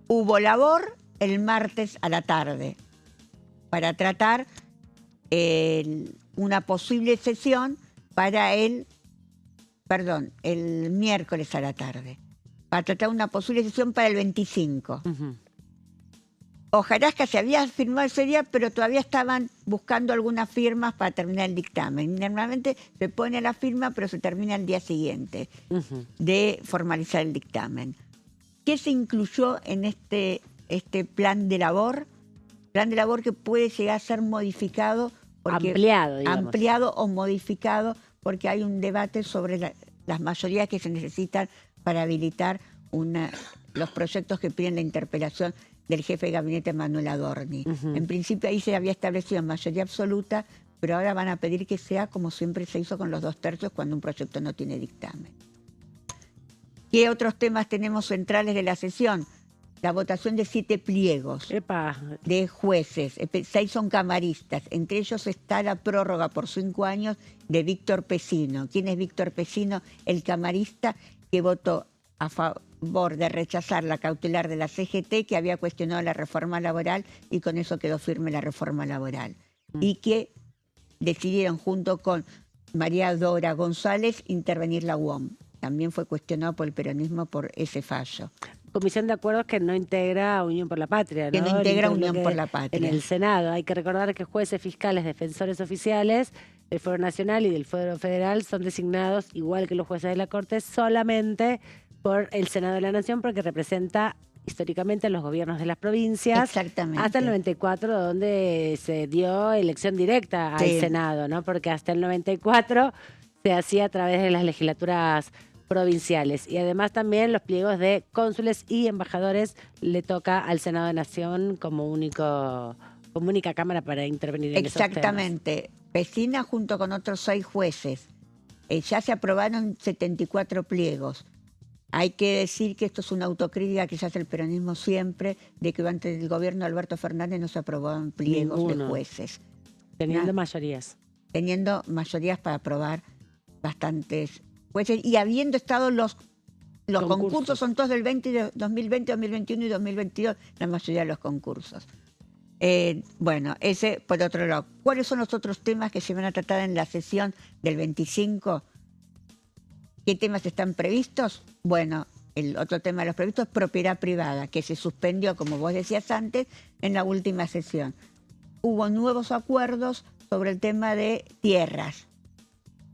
Hubo labor el martes a la tarde para tratar una posible sesión para el miércoles a la tarde. Para tratar una posible sesión para el 25. Hojarasca se había firmado ese día, pero todavía estaban buscando algunas firmas para terminar el dictamen. Normalmente se pone la firma, pero se termina el día siguiente de formalizar el dictamen. ¿Qué se incluyó en este plan de labor? Plan de labor que puede llegar a ser modificado. Ampliado o modificado, porque hay un debate sobre las mayorías que se necesitan para habilitar los proyectos que piden la interpelación del jefe de gabinete Manuel Adorni. En principio ahí se había establecido mayoría absoluta, pero ahora van a pedir que sea como siempre se hizo con los 2/3 cuando un proyecto no tiene dictamen. ¿Qué otros temas tenemos centrales de la sesión? La votación de 7 pliegos de jueces, 6 son camaristas, entre ellos está la prórroga por 5 años de Víctor Pesino. ¿Quién es Víctor Pesino? El camarista que votó a favor de rechazar la cautelar de la CGT, que había cuestionado la reforma laboral y con eso quedó firme la reforma laboral. Y que decidieron junto con María Dora González intervenir la UOM. También fue cuestionado por el peronismo por ese fallo. Comisión de Acuerdos que no integra a Unión por la Patria, ¿no? Que no integra Unión por la Patria. En el Senado. Hay que recordar que jueces, fiscales, defensores oficiales del Fuero Nacional y del Fuero Federal son designados, igual que los jueces de la Corte, solamente por el Senado de la Nación, porque representa históricamente a los gobiernos de las provincias. Exactamente. Hasta el 94, donde se dio elección directa al Sí. Senado, ¿no? Porque hasta el 94 se hacía a través de las legislaturas provinciales. Y además también los pliegos de cónsules y embajadores le toca al Senado de Nación como única cámara para intervenir en esos temas. Exactamente. Pesina junto con otros 6 jueces. Ya se aprobaron 74 pliegos. Hay que decir que esto es una autocrítica que se hace el peronismo siempre, de que durante el gobierno de Alberto Fernández no se aprobaban pliegos Ninguno. de jueces, Teniendo Nah. mayorías. teniendo mayorías para aprobar bastantes jueces y habiendo estado los concursos son todos del 2020, 2021 y 2022, la mayoría de los concursos. Bueno, ese por otro lado. ¿Cuáles son los otros temas que se van a tratar en la sesión del 25? ¿Qué temas están previstos? Bueno, el otro tema de los previstos es propiedad privada, que se suspendió, como vos decías antes, en la última sesión. Hubo nuevos acuerdos sobre el tema de tierras,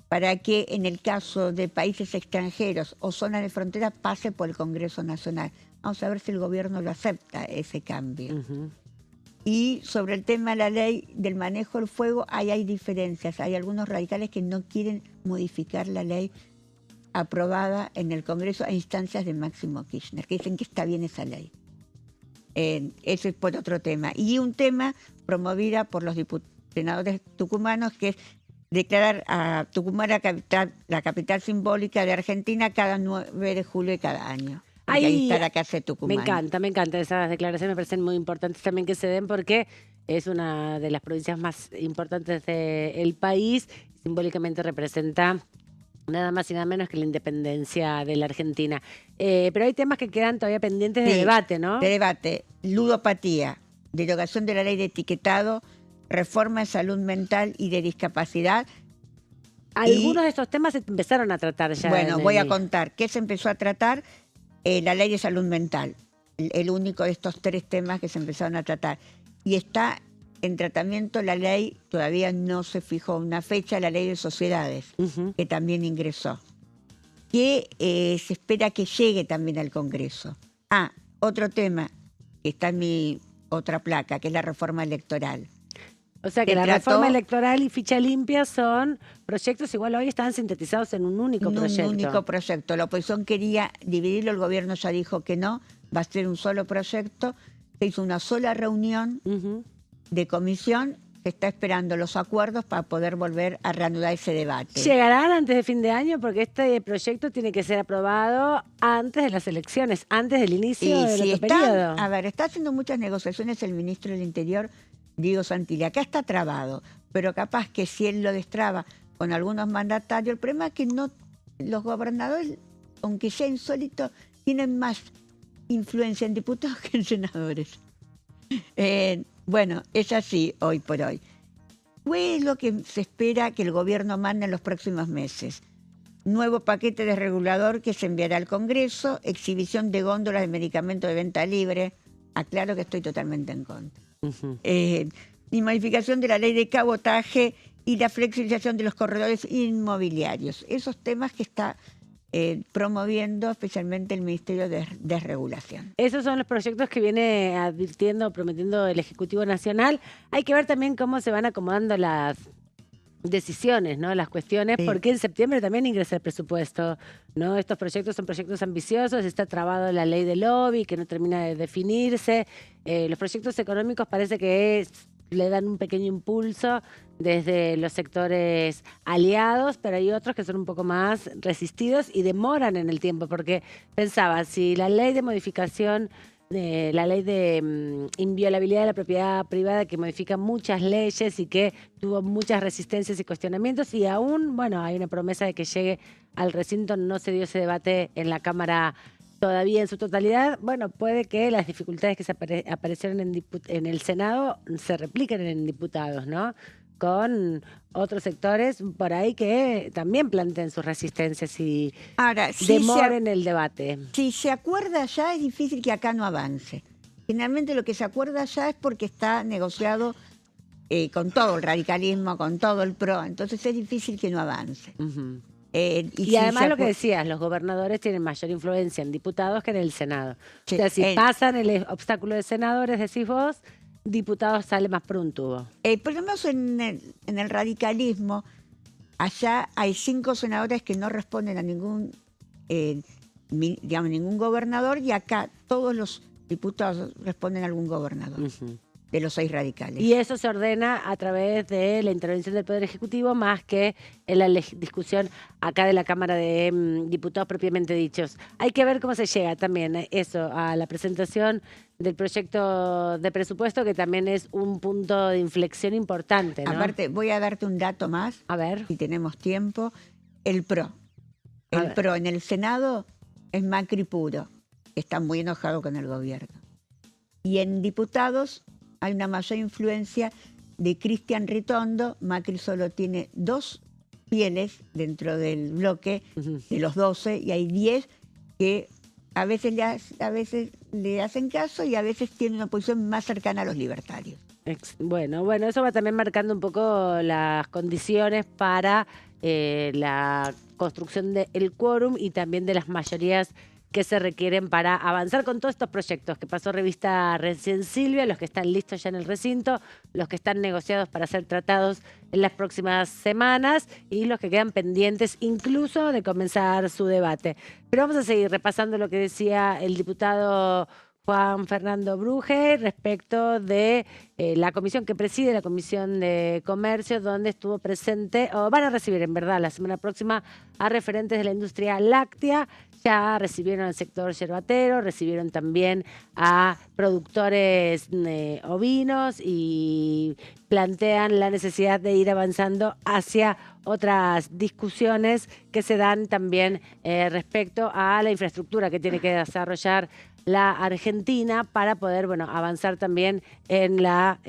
para que en el caso de países extranjeros o zonas de frontera pase por el Congreso Nacional. Vamos a ver si el gobierno lo acepta, ese cambio. Ujú. Y sobre el tema de la ley del manejo del fuego, ahí hay diferencias. Hay algunos radicales que no quieren modificar la ley aprobada en el Congreso a instancias de Máximo Kirchner, que dicen que está bien esa ley. Eso es por otro tema. Y un tema promovida por los senadores tucumanos, que es declarar a Tucumán la capital simbólica de Argentina cada 9 de julio de cada año. Porque ahí está la casa de Tucumán. Me encanta esas declaraciones, me parecen muy importantes también que se den porque es una de las provincias más importantes del país, simbólicamente representa nada más y nada menos que la independencia de la Argentina. Pero hay temas que quedan todavía pendientes de Sí, debate, ¿no? De debate. Ludopatía, derogación de la ley de etiquetado, reforma de salud mental y de discapacidad. Algunos de estos temas se empezaron a tratar ya. Bueno, en voy a el- contar. ¿Qué se empezó a tratar? La ley de salud mental. El único de estos 3 temas que se empezaron a tratar. Y está en tratamiento la ley, todavía no se fijó una fecha, la ley de sociedades, Ujú. que también ingresó. Que se espera que llegue también al Congreso. Otro tema, que está en mi otra placa, que es la reforma electoral. O sea que Se la trató- reforma electoral y ficha limpia son proyectos, igual hoy están sintetizados en un único proyecto. Un único proyecto. La oposición quería dividirlo, el gobierno ya dijo que no, va a ser un solo proyecto. Se hizo una sola reunión Ujú. de comisión, se está esperando los acuerdos para poder volver a reanudar ese debate. ¿Llegarán antes de fin de año? Porque este proyecto tiene que ser aprobado antes de las elecciones, antes del inicio Y del si otro está, periodo. a ver, está haciendo muchas negociaciones el ministro del Interior, Diego Santilli. Acá está trabado, pero capaz que si él lo destraba con algunos mandatarios, el problema es que no, los gobernadores, aunque sea insólito, tienen más influencia en diputados que en senadores. Bueno, es así hoy por hoy. ¿Qué es lo que se espera que el gobierno mande en los próximos meses? Nuevo paquete desregulador que se enviará al Congreso, exhibición de góndolas de medicamentos de venta libre. Aclaro que estoy totalmente en contra. Ujú. Y modificación de la ley de cabotaje y la flexibilización de los corredores inmobiliarios. Esos temas que está promoviendo especialmente el Ministerio de Desregulación. Esos son los proyectos que viene advirtiendo, prometiendo el Ejecutivo Nacional. Hay que ver también cómo se van acomodando las decisiones, ¿no? Las cuestiones, Sí. porque en septiembre también ingresa el presupuesto, ¿no? Estos proyectos son proyectos ambiciosos, está trabado la ley del lobby que no termina de definirse. Los proyectos económicos parece que le dan un pequeño impulso desde los sectores aliados, pero hay otros que son un poco más resistidos y demoran en el tiempo, porque pensaba, si la ley de modificación, la ley de inviolabilidad de la propiedad privada, que modifica muchas leyes y que tuvo muchas resistencias y cuestionamientos, y aún, bueno, hay una promesa de que llegue al recinto, no se dio ese debate en la Cámara todavía en su totalidad. Bueno, puede que las dificultades que se aparecieron en el Senado se repliquen en diputados, ¿no? Con otros sectores por ahí que también planteen sus resistencias y Ahora, si demoren el debate. si se acuerda ya, es difícil que acá no avance. Generalmente lo que se acuerda ya es porque está negociado con todo el radicalismo, con todo el PRO, entonces es difícil que no avance. Ujú. Y Y si además se lo que acu- decías, los gobernadores tienen mayor influencia en diputados que en el Senado. Sí, O sea, si en- pasan el obstáculo de senadores, decís vos, diputados sale más por un tubo. por lo menos en el radicalismo, allá hay 5 senadores que no responden a ningún, digamos, ningún gobernador, y acá todos los diputados responden a algún gobernador, Ujú. de los 6 radicales. Y eso se ordena a través de la intervención del Poder Ejecutivo más que en la discusión acá de la Cámara de Diputados propiamente dichos. Hay que ver cómo se llega también eso a la presentación del proyecto de presupuesto, que también es un punto de inflexión importante, ¿no? Aparte, voy a darte un dato más, A ver. si tenemos tiempo. El PRO. A El ver. PRO en el Senado es Macri puro, que está muy enojado con el gobierno. Y en diputados hay una mayor influencia de Cristian Ritondo. Macri solo tiene 2 fieles dentro del bloque Ujú. de los 12, y hay 10 que a veces le hacen caso y a veces tienen una posición más cercana a los libertarios. Bueno, eso va también marcando un poco las condiciones para la construcción del quórum y también de las mayorías que se requieren para avanzar con todos estos proyectos que pasó revista recién Silvia, los que están listos ya en el recinto, los que están negociados para ser tratados en las próximas semanas y los que quedan pendientes incluso de comenzar su debate. Pero vamos a seguir repasando lo que decía el diputado Juan Fernando Bruje respecto de la comisión que preside, la Comisión de Comercio, donde estuvo presente, o van a recibir en verdad la semana próxima a referentes de la industria láctea. Ya recibieron al sector yerbatero, recibieron también a productores ovinos y plantean la necesidad de ir avanzando hacia otras discusiones que se dan también respecto a la infraestructura que tiene que desarrollar la Argentina para poder, avanzar también en la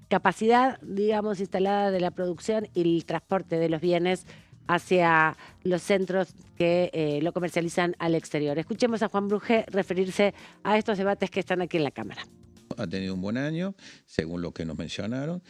capacidad, digamos, instalada de la producción y el transporte de los bienes hacia los centros que lo comercializan al exterior. Escuchemos a Juan Bruje referirse a estos debates que están aquí en la Cámara. Ha tenido un buen año, según lo que nos mencionaron.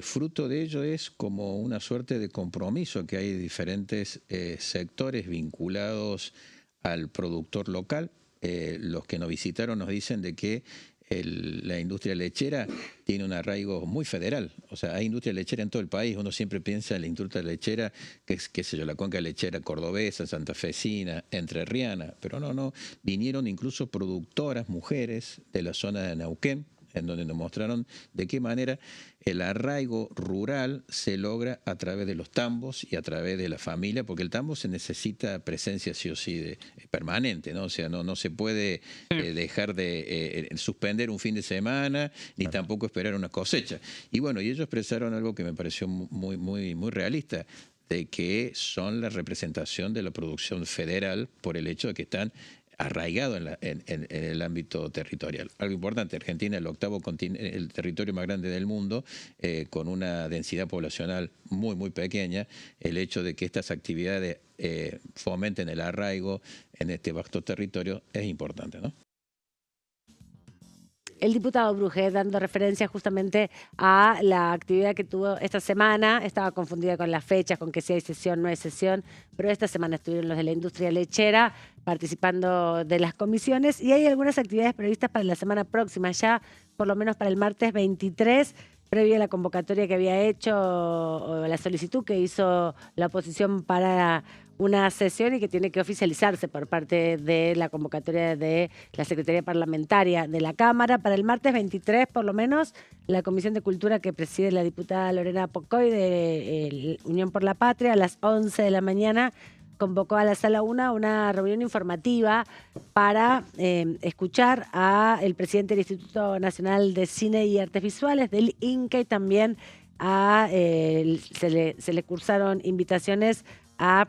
Fruto de ello es como una suerte de compromiso que hay de diferentes sectores vinculados al productor local. Los que nos visitaron nos dicen de que la industria lechera tiene un arraigo muy federal. O sea, hay industria lechera en todo el país. Uno siempre piensa en la industria lechera, que es, qué sé yo, la cuenca lechera cordobesa, santafesina, entrerriana. Pero no. Vinieron incluso productoras, mujeres de la zona de Neuquén, en donde nos mostraron de qué manera el arraigo rural se logra a través de los tambos y a través de la familia, porque el tambo se necesita presencia sí o sí permanente, ¿no? O sea, no se puede dejar de suspender un fin de semana, ni tampoco esperar una cosecha. Y bueno, y ellos expresaron algo que me pareció muy realista, de que son la representación de la producción federal por el hecho de que están arraigado en el ámbito territorial. Algo importante, Argentina es el 8º continente, el territorio más grande del mundo, con una densidad poblacional muy pequeña. El hecho de que estas actividades fomenten el arraigo en este vasto territorio es importante, ¿no? El diputado Bruje dando referencia justamente a la actividad que tuvo esta semana. Estaba confundida con las fechas, con que si hay sesión, no hay sesión, pero esta semana estuvieron los de la industria lechera participando de las comisiones y hay algunas actividades previstas para la semana próxima, ya por lo menos para el martes 23, previo a la convocatoria que había hecho, o la solicitud que hizo la oposición para una sesión y que tiene que oficializarse por parte de la convocatoria de la Secretaría Parlamentaria de la Cámara. Para el martes 23, por lo menos, la Comisión de Cultura que preside la diputada Lorena Pocoy de Unión por la Patria, a las 11 de la mañana, convocó a la Sala 1 una reunión informativa para escuchar al presidente del Instituto Nacional de Cine y Artes Visuales, del INCA, y también se le cursaron invitaciones a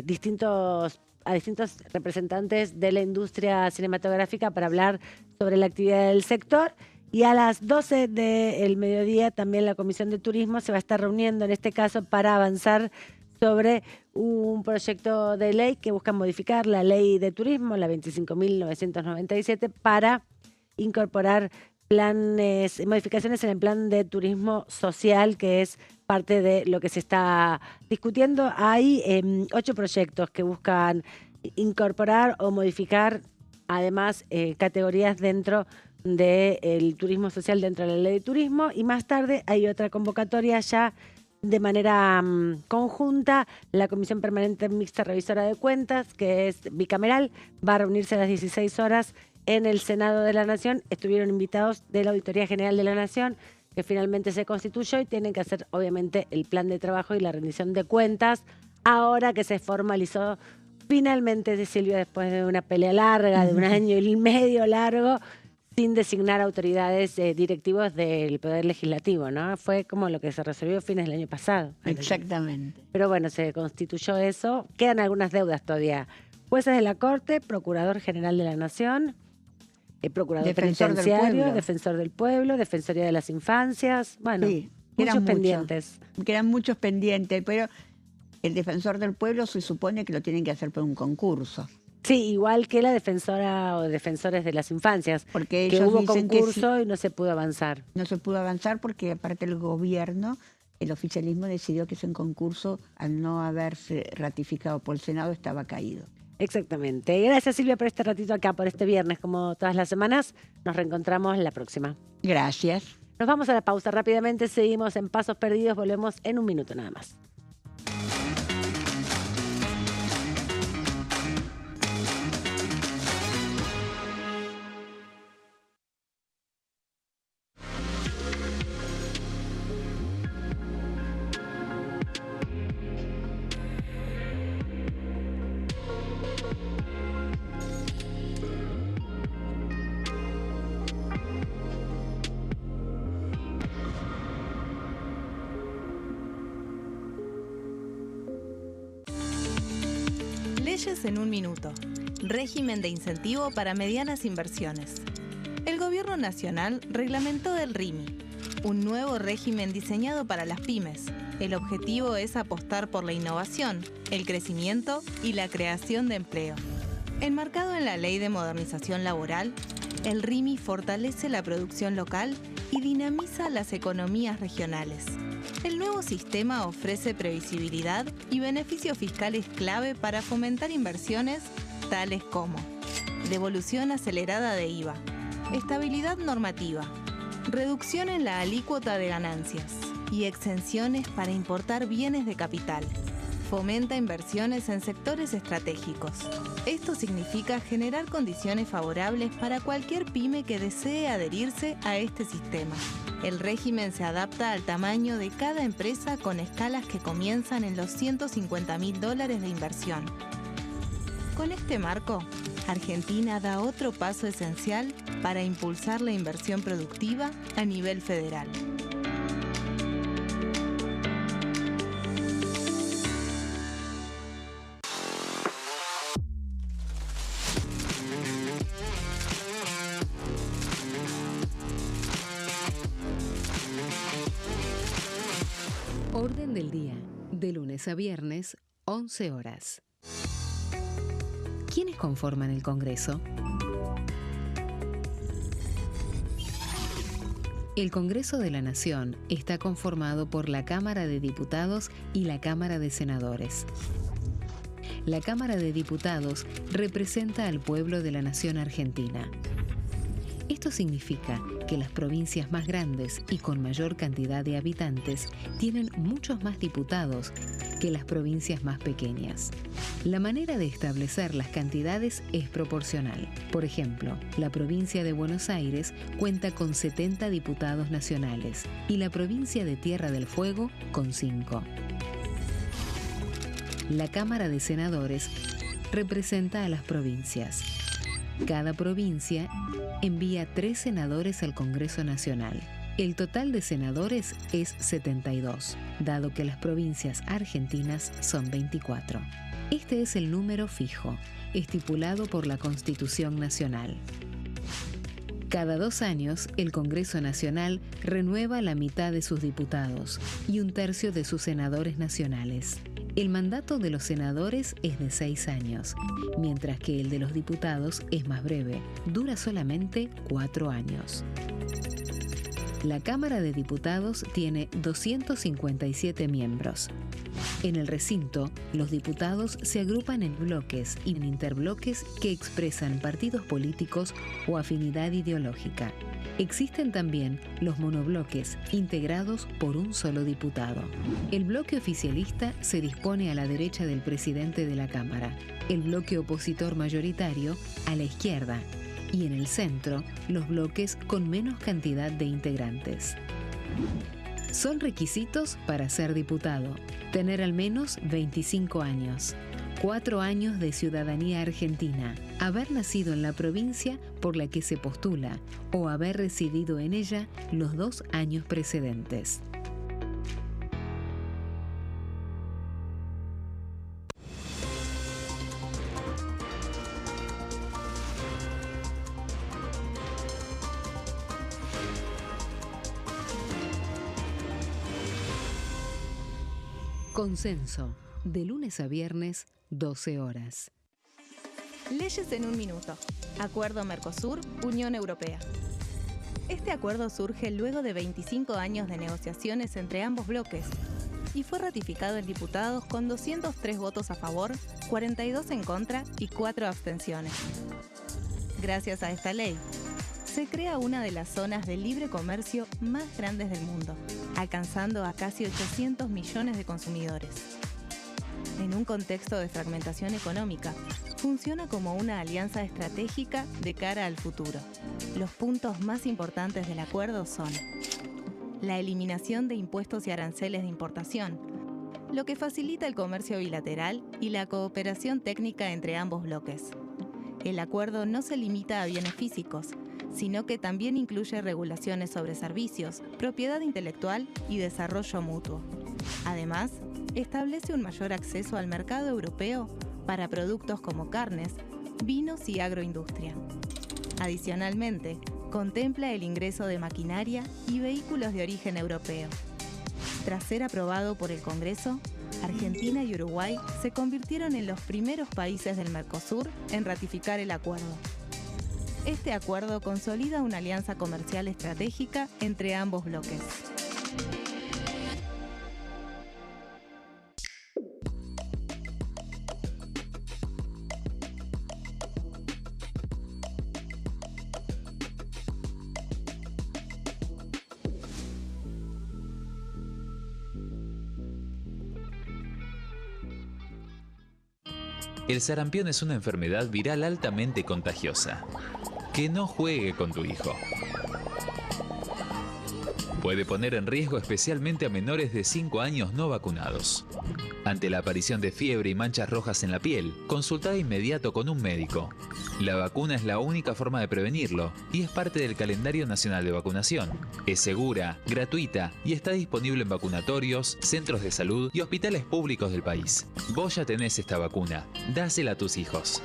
distintos representantes de la industria cinematográfica para hablar sobre la actividad del sector. Y a las 12 del mediodía también la Comisión de Turismo se va a estar reuniendo, en este caso, para avanzar sobre un proyecto de ley que busca modificar la ley de turismo, la 25.997, para incorporar modificaciones en el plan de turismo social, que es parte de lo que se está discutiendo. Hay 8 proyectos que buscan incorporar o modificar, además, categorías dentro del turismo social, dentro de la ley de turismo, y más tarde hay otra convocatoria ya de manera conjunta. La Comisión Permanente Mixta Revisora de Cuentas, que es bicameral, va a reunirse a las 16 horas en el Senado de la Nación. Estuvieron invitados de la Auditoría General de la Nación, que finalmente se constituyó, y tienen que hacer, obviamente, el plan de trabajo y la rendición de cuentas, ahora que se formalizó finalmente, Silvia, después de una pelea larga, de 1 año y medio largo, sin designar autoridades directivos del Poder Legislativo, ¿no? Fue como lo que se resolvió a fines del año pasado. Exactamente. Pero bueno, se constituyó eso. Quedan algunas deudas todavía. Jueces de la Corte, Procurador General de la Nación, Procurador Penitenciario, Defensor del Pueblo, Defensoría de las Infancias. Bueno, sí, muchos pendientes. Quedan muchos pendientes, pero el Defensor del Pueblo se supone que lo tienen que hacer por un concurso. Sí, igual que la defensora o defensores de las infancias, porque que ellos hubo dicen concurso que sí, y no se pudo avanzar. No se pudo avanzar porque aparte el gobierno, el oficialismo decidió que ese concurso, al no haberse ratificado por el Senado, estaba caído. Exactamente. Gracias, Silvia, por este ratito acá, por este viernes, como todas las semanas. Nos reencontramos la próxima. Gracias. Nos vamos a la pausa rápidamente, seguimos en Pasos Perdidos, volvemos en un minuto nada más. Leyes en un minuto. Régimen de incentivo para medianas inversiones. El Gobierno Nacional reglamentó el RIMI, un nuevo régimen diseñado para las pymes. El objetivo es apostar por la innovación, el crecimiento y la creación de empleo. Enmarcado en la Ley de Modernización Laboral, el RIMI fortalece la producción local y dinamiza las economías regionales. El nuevo sistema ofrece previsibilidad y beneficios fiscales clave para fomentar inversiones tales como devolución acelerada de IVA, estabilidad normativa, reducción en la alícuota de ganancias y exenciones para importar bienes de capital. Fomenta inversiones en sectores estratégicos. Esto significa generar condiciones favorables para cualquier pyme que desee adherirse a este sistema. El régimen se adapta al tamaño de cada empresa con escalas que comienzan en los $150.000 de inversión. Con este marco, Argentina da otro paso esencial para impulsar la inversión productiva a nivel federal. Orden del día, de lunes a viernes, 11 horas. ¿Quiénes conforman el Congreso? El Congreso de la Nación está conformado por la Cámara de Diputados y la Cámara de Senadores. La Cámara de Diputados representa al pueblo de la nación argentina. Esto significa que las provincias más grandes y con mayor cantidad de habitantes tienen muchos más diputados que las provincias más pequeñas. La manera de establecer las cantidades es proporcional. Por ejemplo, la provincia de Buenos Aires cuenta con 70 diputados nacionales y la provincia de Tierra del Fuego con 5. La Cámara de Senadores representa a las provincias. Cada provincia envía 3 senadores al Congreso Nacional. El total de senadores es 72, dado que las provincias argentinas son 24. Este es el número fijo, estipulado por la Constitución Nacional. Cada 2 años, el Congreso Nacional renueva la mitad de sus diputados y 1/3 de sus senadores nacionales. El mandato de los senadores es de 6 años, mientras que el de los diputados es más breve, dura solamente 4 años. La Cámara de Diputados tiene 257 miembros. En el recinto, los diputados se agrupan en bloques y en interbloques que expresan partidos políticos o afinidad ideológica. Existen también los monobloques, integrados por un solo diputado. El bloque oficialista se dispone a la derecha del presidente de la Cámara, el bloque opositor mayoritario a la izquierda, y en el centro, los bloques con menos cantidad de integrantes. Son requisitos para ser diputado: tener al menos 25 años, 4 años de ciudadanía argentina, haber nacido en la provincia por la que se postula o haber residido en ella los 2 años precedentes. Consenso, de lunes a viernes, 12 horas. Leyes en un minuto. Acuerdo Mercosur-Unión Europea. Este acuerdo surge luego de 25 años de negociaciones entre ambos bloques y fue ratificado en diputados con 203 votos a favor, 42 en contra y 4 abstenciones. Gracias a esta ley, se crea una de las zonas de libre comercio más grandes del mundo, alcanzando a casi 800 millones de consumidores. En un contexto de fragmentación económica, funciona como una alianza estratégica de cara al futuro. Los puntos más importantes del acuerdo son la eliminación de impuestos y aranceles de importación, lo que facilita el comercio bilateral y la cooperación técnica entre ambos bloques. El acuerdo no se limita a bienes físicos, sino que también incluye regulaciones sobre servicios, propiedad intelectual y desarrollo mutuo. Además, establece un mayor acceso al mercado europeo para productos como carnes, vinos y agroindustria. Adicionalmente, contempla el ingreso de maquinaria y vehículos de origen europeo. Tras ser aprobado por el Congreso, Argentina y Uruguay se convirtieron en los primeros países del Mercosur en ratificar el acuerdo. Este acuerdo consolida una alianza comercial estratégica entre ambos bloques. El sarampión es una enfermedad viral altamente contagiosa. Que no juegue con tu hijo. Puede poner en riesgo especialmente a menores de 5 años no vacunados. Ante la aparición de fiebre y manchas rojas en la piel, consulta de inmediato con un médico. La vacuna es la única forma de prevenirlo y es parte del calendario nacional de vacunación. Es segura, gratuita y está disponible en vacunatorios, centros de salud y hospitales públicos del país. Vos ya tenés esta vacuna. Dásela a tus hijos.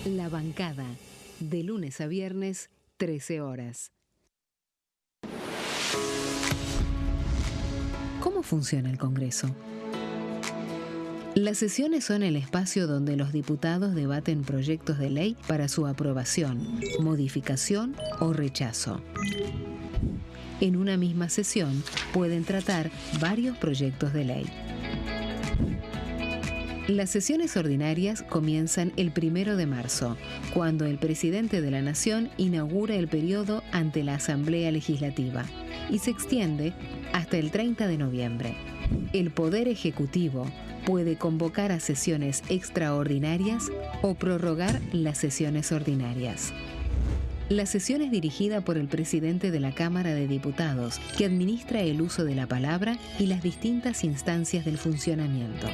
La bancada, de lunes a viernes, 13 horas. ¿Cómo funciona el Congreso? Las sesiones son el espacio donde los diputados debaten proyectos de ley para su aprobación, modificación o rechazo. En una misma sesión pueden tratar varios proyectos de ley. Las sesiones ordinarias comienzan el 1 de marzo, cuando el presidente de la Nación inaugura el periodo ante la Asamblea Legislativa y se extiende hasta el 30 de noviembre. El Poder Ejecutivo puede convocar a sesiones extraordinarias o prorrogar las sesiones ordinarias. La sesión es dirigida por el presidente de la Cámara de Diputados, que administra el uso de la palabra y las distintas instancias del funcionamiento.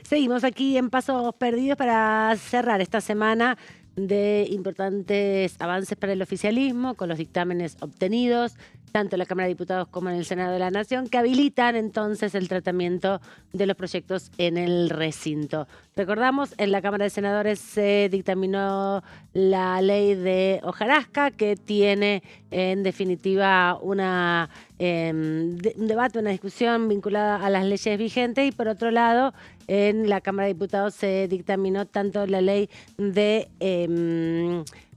Seguimos aquí en Pasos Perdidos para cerrar esta semana de importantes avances para el oficialismo con los dictámenes obtenidos tanto en la Cámara de Diputados como en el Senado de la Nación, que habilitan entonces el tratamiento de los proyectos en el recinto. Recordamos, en la Cámara de Senadores se dictaminó la ley de hojarasca, que tiene en definitiva un debate, una discusión vinculada a las leyes vigentes, y por otro lado, en la Cámara de Diputados se dictaminó tanto la ley de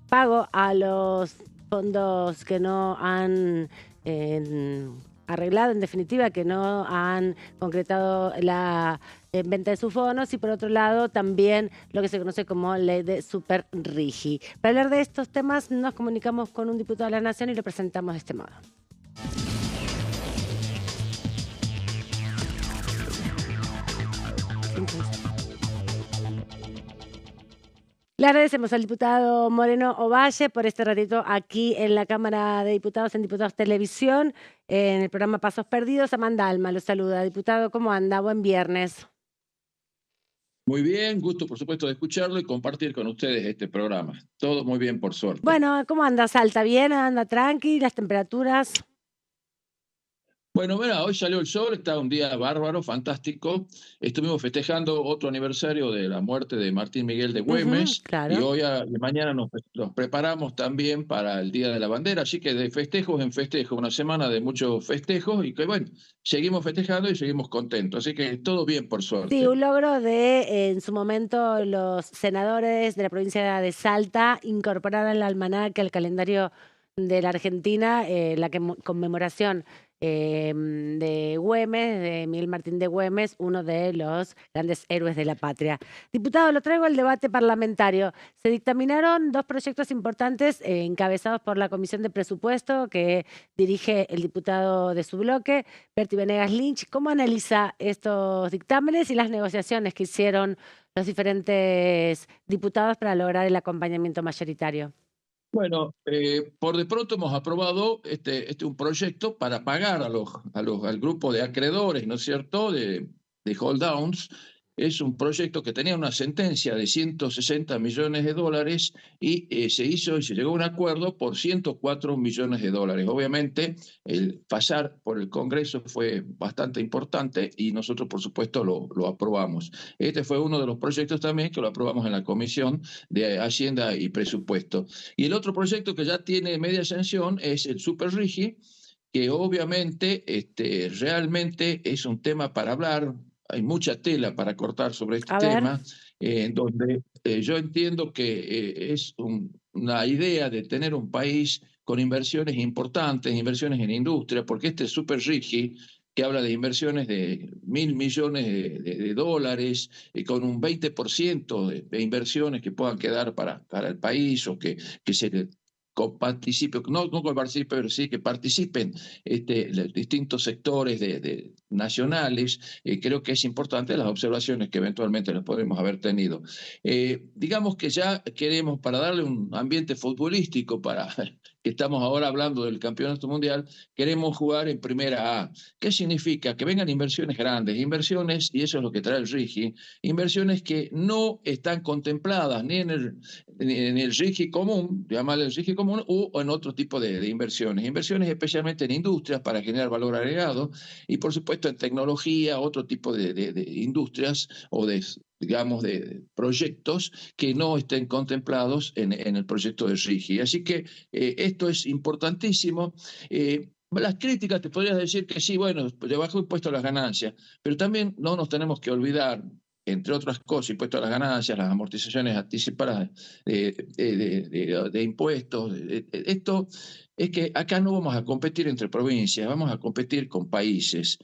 pago a los fondos que no han arreglado, en definitiva, que no han concretado la venta de sus bonos, y por otro lado también lo que se conoce como ley de Super Rigi. Para hablar de estos temas nos comunicamos con un diputado de la Nación y lo presentamos de este modo. Le agradecemos al diputado Moreno Ovalle por este ratito aquí en la Cámara de Diputados, en Diputados Televisión, en el programa Pasos Perdidos. Amanda Alma lo saluda. Diputado, ¿cómo anda? Buen viernes. Muy bien, gusto por supuesto de escucharlo y compartir con ustedes este programa. Todo muy bien, por suerte. Bueno, ¿cómo anda Salta? ¿Bien? ¿Anda tranqui? ¿Las temperaturas? Bueno, mira, hoy salió el sol, está un día bárbaro, fantástico. Estuvimos festejando otro aniversario de la muerte de Martín Miguel de Güemes, claro. Y hoy y mañana nos preparamos también para el Día de la Bandera, así que de festejos en festejo, una semana de muchos festejos, y que bueno, seguimos festejando y seguimos contentos, así que todo bien, por suerte. Sí, un logro de, en su momento, los senadores de la provincia de Salta incorporaron al almanaque, al calendario de la Argentina, la conmemoración de Güemes, de Miguel Martín de Güemes, uno de los grandes héroes de la patria. Diputado, lo traigo al debate parlamentario. Se dictaminaron dos proyectos importantes encabezados por la Comisión de Presupuesto, que dirige el diputado de su bloque, Berti Venegas Lynch. ¿Cómo analiza estos dictámenes y las negociaciones que hicieron los diferentes diputados para lograr el acompañamiento mayoritario? Bueno, por de pronto hemos aprobado un proyecto para pagar al grupo de acreedores, ¿no es cierto?, de hold downs. Es un proyecto que tenía una sentencia de 160 millones de dólares y se hizo y se llegó a un acuerdo por 104 millones de dólares. Obviamente, el pasar por el Congreso fue bastante importante y nosotros, por supuesto, lo aprobamos. Este fue uno de los proyectos también que lo aprobamos en la Comisión de Hacienda y Presupuesto. Y el otro proyecto que ya tiene media sanción es el Super Rigi, que obviamente realmente es un tema para hablar. Hay mucha tela para cortar sobre este tema, donde yo entiendo que es una idea de tener un país con inversiones importantes, inversiones en industria, porque este Super Rigi, que habla de inversiones de 1.000 millones de dólares, con un 20% de inversiones que puedan quedar para el país, o que se participe, no participe, pero sí que participen los distintos sectores nacionales. Creo que es importante las observaciones que eventualmente las podemos haber tenido. Digamos que ya queremos, para darle un ambiente futbolístico, para que estamos ahora hablando del campeonato mundial, queremos jugar en Primera A. ¿Qué significa? Que vengan inversiones grandes, inversiones, y eso es lo que trae el RIGI, inversiones que no están contempladas ni en el RIGI común, llamarle el RIGI común, o en otro tipo de inversiones especialmente en industrias para generar valor agregado, y por supuesto en tecnología, otro tipo de industrias o digamos, de proyectos que no estén contemplados en el proyecto de RIGI. Así que esto es importantísimo. Las críticas, te podrías decir que sí, bueno, le bajó impuesto a las ganancias, pero también no nos tenemos que olvidar, entre otras cosas, impuesto a las ganancias, las amortizaciones anticipadas de impuestos. Esto es que acá no vamos a competir entre provincias, vamos a competir con países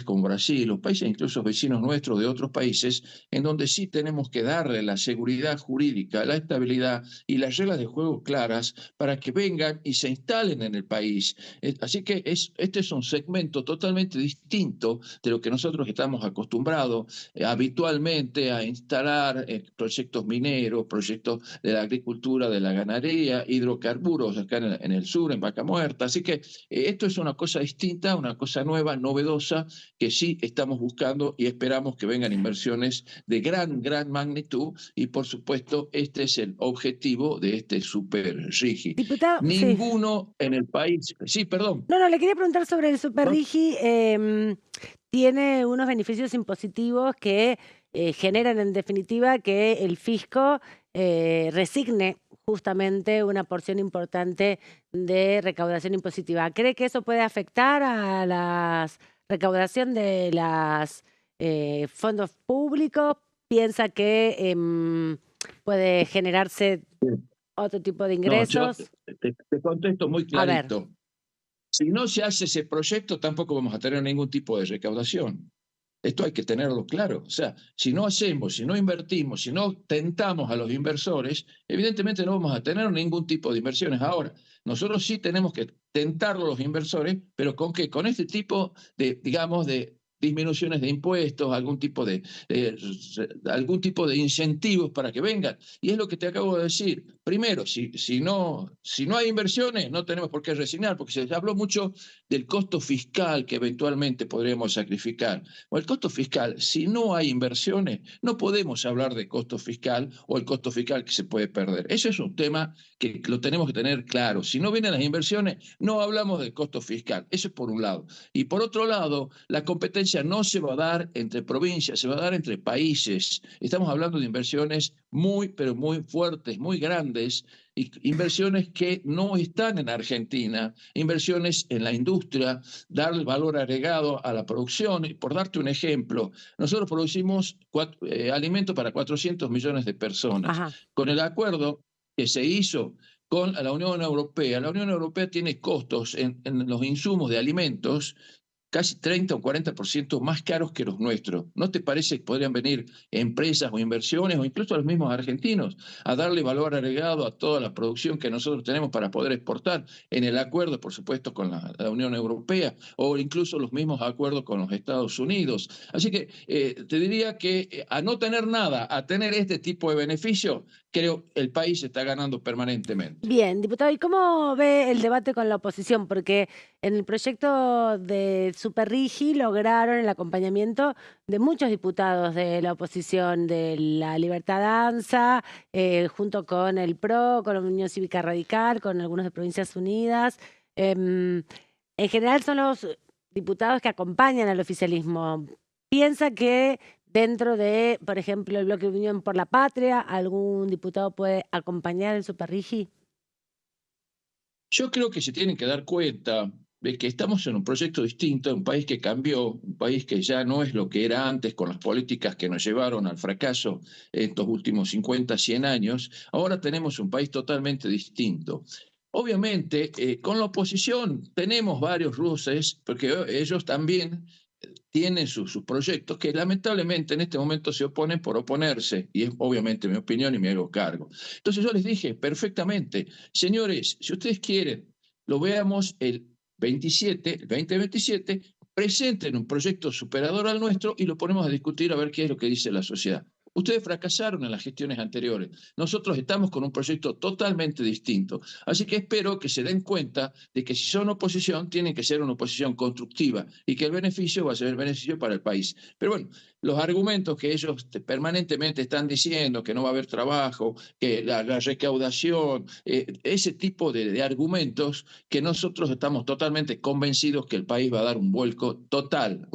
como Brasil, los países incluso vecinos nuestros de otros países, en donde sí tenemos que darle la seguridad jurídica, la estabilidad y las reglas de juego claras para que vengan y se instalen en el país. Así que este es un segmento totalmente distinto de lo que nosotros estamos acostumbrados habitualmente a instalar proyectos mineros, proyectos de la agricultura, de la ganadería, hidrocarburos acá en el sur, en vaca muerta. Así que esto es una cosa distinta, una cosa nueva, novedosa, que sí estamos buscando y esperamos que vengan inversiones de gran magnitud y por supuesto este es el objetivo de este super RIGI. Diputado, sí. Ninguno en el país, sí, perdón. No, le quería preguntar sobre el Super ¿No? RIGI. Tiene unos beneficios impositivos que generan en definitiva que el fisco resigne justamente una porción importante de recaudación impositiva. ¿Cree que eso puede afectar a la recaudación de los fondos públicos? ¿Piensa que puede generarse otro tipo de No, yo ingresos? te contesto muy A ver. clarito. Si no se hace ese proyecto, tampoco vamos a tener ningún tipo de recaudación. Esto hay que tenerlo claro. O sea, si no hacemos, si no invertimos, si no tentamos a los inversores, evidentemente no vamos a tener ningún tipo de inversiones. Ahora, nosotros sí tenemos que tentarlo a los inversores, pero ¿con qué? Con este tipo de, digamos, de disminuciones de impuestos, algún tipo de incentivos para que vengan. Y es lo que te acabo de decir. Primero, si no hay inversiones, no tenemos por qué resignar, porque se habló mucho del costo fiscal que eventualmente podríamos sacrificar. O el costo fiscal, si no hay inversiones, no podemos hablar de costo fiscal o el costo fiscal que se puede perder. Ese es un tema que lo tenemos que tener claro. Si no vienen las inversiones, no hablamos del costo fiscal. Eso es por un lado. Y por otro lado, la competencia no se va a dar entre provincias, se va a dar entre países. Estamos hablando de inversiones muy, pero muy fuertes, muy grandes, y inversiones que no están en Argentina, inversiones en la industria, darle valor agregado a la producción. Y por darte un ejemplo, nosotros producimos alimento para 400 millones de personas. Ajá. Con el acuerdo que se hizo con la Unión Europea tiene costos en los insumos de alimentos casi 30 o 40% más caros que los nuestros. ¿No te parece que podrían venir empresas o inversiones o incluso los mismos argentinos a darle valor agregado a toda la producción que nosotros tenemos para poder exportar en el acuerdo, por supuesto, con la Unión Europea o incluso los mismos acuerdos con los Estados Unidos? Así que te diría que a no tener nada, a tener este tipo de beneficio, creo el país está ganando permanentemente. Bien, diputado, ¿y cómo ve el debate con la oposición? Porque en el proyecto de Super RIGI lograron el acompañamiento de muchos diputados de la oposición, de la Libertad Avanza, junto con el PRO, con la Unión Cívica Radical, con algunos de Provincias Unidas. En general son los diputados que acompañan al oficialismo. ¿Piensa que dentro de, por ejemplo, el bloque de Unión por la Patria, algún diputado puede acompañar el Super RIGI? Yo creo que se tienen que dar cuenta de que estamos en un proyecto distinto, un país que cambió, un país que ya no es lo que era antes con las políticas que nos llevaron al fracaso en estos últimos 50, 100 años. Ahora tenemos un país totalmente distinto. Obviamente, con la oposición tenemos varios roces, porque ellos también tienen sus proyectos que lamentablemente en este momento se oponen por oponerse, y es obviamente mi opinión y me hago cargo. Entonces yo les dije perfectamente, señores, si ustedes quieren, lo veamos el 2027, presenten un proyecto superador al nuestro y lo ponemos a discutir a ver qué es lo que dice la sociedad. Ustedes fracasaron en las gestiones anteriores. Nosotros estamos con un proyecto totalmente distinto. Así que espero que se den cuenta de que si son oposición, tienen que ser una oposición constructiva y que el beneficio va a ser el beneficio para el país. Pero bueno, los argumentos que ellos permanentemente están diciendo, que no va a haber trabajo, que la recaudación, ese tipo de argumentos que nosotros estamos totalmente convencidos que el país va a dar un vuelco total,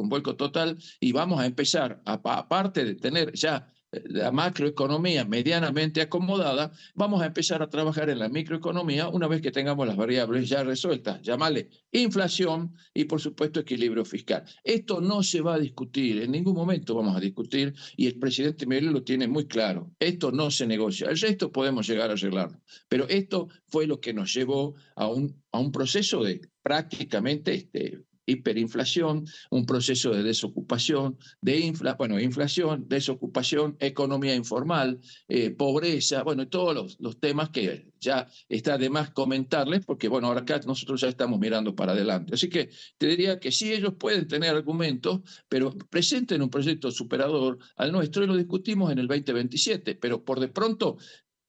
y vamos a empezar, aparte de tener ya la macroeconomía medianamente acomodada, vamos a empezar a trabajar en la microeconomía una vez que tengamos las variables ya resueltas. Llámale inflación y, por supuesto, equilibrio fiscal. Esto no se va a discutir, en ningún momento vamos a discutir, y el presidente Milei lo tiene muy claro. Esto no se negocia. El resto podemos llegar a arreglarlo. Pero esto fue lo que nos llevó a un proceso de prácticamente hiperinflación, un proceso de desocupación, inflación, desocupación, economía informal, pobreza, bueno, todos los temas que ya está de más comentarles, porque bueno, ahora acá nosotros ya estamos mirando para adelante. Así que te diría que sí, ellos pueden tener argumentos, pero presenten un proyecto superador al nuestro y lo discutimos en el 2027, pero por de pronto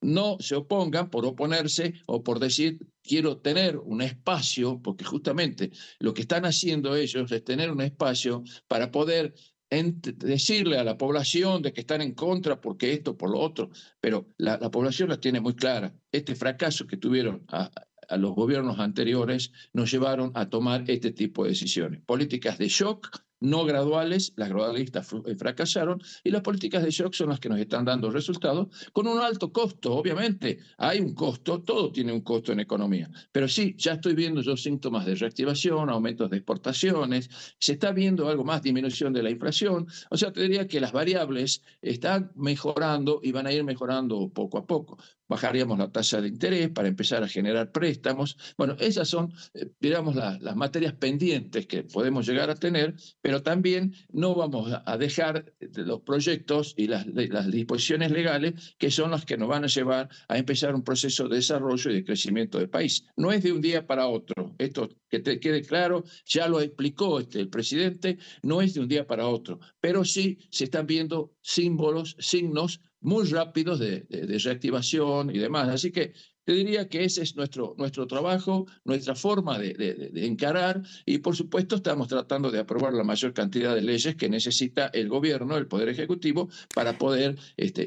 no se opongan por oponerse o por decir quiero tener un espacio, porque justamente lo que están haciendo ellos es tener un espacio para poder decirle a la población de que están en contra porque esto, por lo otro, pero la población la tiene muy clara. Este fracaso que tuvieron a los gobiernos anteriores nos llevaron a tomar este tipo de decisiones. Políticas de shock, no graduales, las gradualistas fracasaron, y las políticas de shock son las que nos están dando resultados, con un alto costo, obviamente. Hay un costo, todo tiene un costo en economía, pero sí, ya estoy viendo yo síntomas de reactivación, aumentos de exportaciones, se está viendo algo más, disminución de la inflación, o sea, te diría que las variables están mejorando y van a ir mejorando poco a poco. Bajaríamos la tasa de interés para empezar a generar préstamos. Bueno, esas son, digamos, las materias pendientes que podemos llegar a tener, pero también no vamos a dejar los proyectos y las disposiciones legales que son las que nos van a llevar a empezar un proceso de desarrollo y de crecimiento del país. No es de un día para otro. Esto que te quede claro, ya lo explicó el presidente, no es de un día para otro, pero sí se están viendo símbolos, signos muy rápidos de reactivación y demás. Así que te diría que ese es nuestro trabajo, nuestra forma de encarar, y por supuesto estamos tratando de aprobar la mayor cantidad de leyes que necesita el gobierno, el Poder Ejecutivo, para poder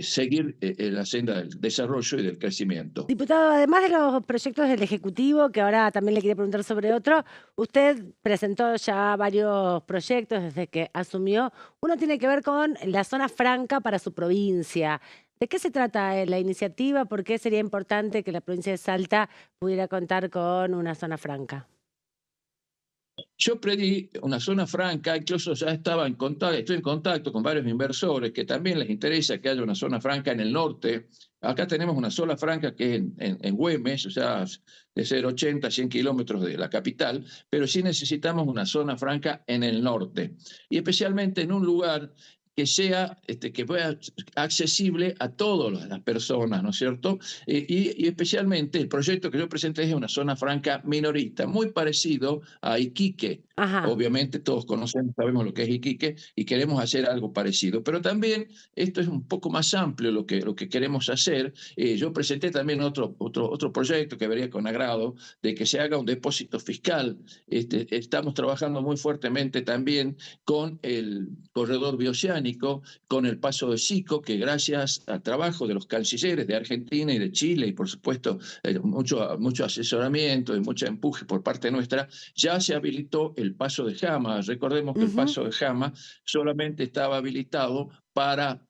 seguir en la senda del desarrollo y del crecimiento. Diputado, además de los proyectos del Ejecutivo, que ahora también le quería preguntar sobre otro, usted presentó ya varios proyectos desde que asumió. Uno tiene que ver con la zona franca para su provincia. ¿De qué se trata la iniciativa? ¿Por qué sería importante que la provincia de Salta pudiera contar con una zona franca? Yo pedí una zona franca, incluso ya estoy en contacto con varios inversores que también les interesa que haya una zona franca en el norte. Acá tenemos una zona franca que es en Güemes, o sea, de ser 80 a 100 kilómetros de la capital, pero sí necesitamos una zona franca en el norte, y especialmente en un lugar que sea que pueda accesible a todas las personas, ¿no es cierto? Y especialmente el proyecto que yo presenté es una zona franca minorista, muy parecido a Iquique. Ajá. Obviamente todos conocemos, sabemos lo que es Iquique y queremos hacer algo parecido, pero también esto es un poco más amplio lo que queremos hacer. Yo presenté también otro proyecto que vería con agrado, de que se haga un depósito fiscal. Estamos trabajando muy fuertemente también con el corredor bioceánico, con el paso de Sico, que gracias al trabajo de los cancilleres de Argentina y de Chile, y por supuesto mucho asesoramiento y mucho empuje por parte nuestra, ya se habilitó el paso de Jama. Recordemos que el paso de Jama solamente estaba habilitado para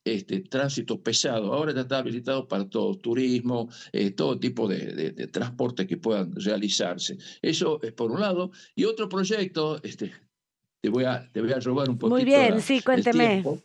tránsito pesado, ahora ya está habilitado para todo, turismo, todo tipo de transporte que puedan realizarse. Eso es por un lado. Y otro proyecto, te voy a robar un poquito Muy bien, sí, cuénteme. el tiempo.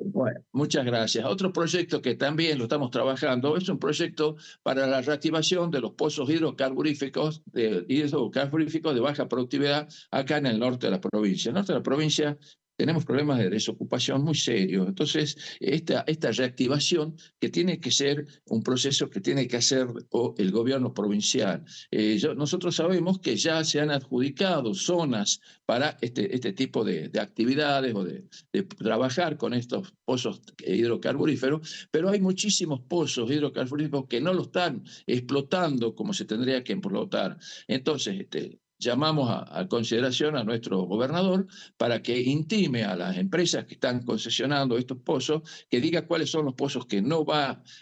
Bueno, muchas gracias. Otro proyecto que también lo estamos trabajando es un proyecto para la reactivación de los pozos hidrocarburíficos de baja productividad acá en el norte de la provincia. En el norte de la provincia tenemos problemas de desocupación muy serios. Entonces, esta reactivación, que tiene que ser un proceso que tiene que hacer el gobierno provincial. Nosotros sabemos que ya se han adjudicado zonas para este tipo de actividades o de trabajar con estos pozos hidrocarburíferos, pero hay muchísimos pozos hidrocarburíferos que no lo están explotando como se tendría que explotar. Entonces, llamamos a consideración a nuestro gobernador para que intime a las empresas que están concesionando estos pozos, que diga cuáles son los pozos que no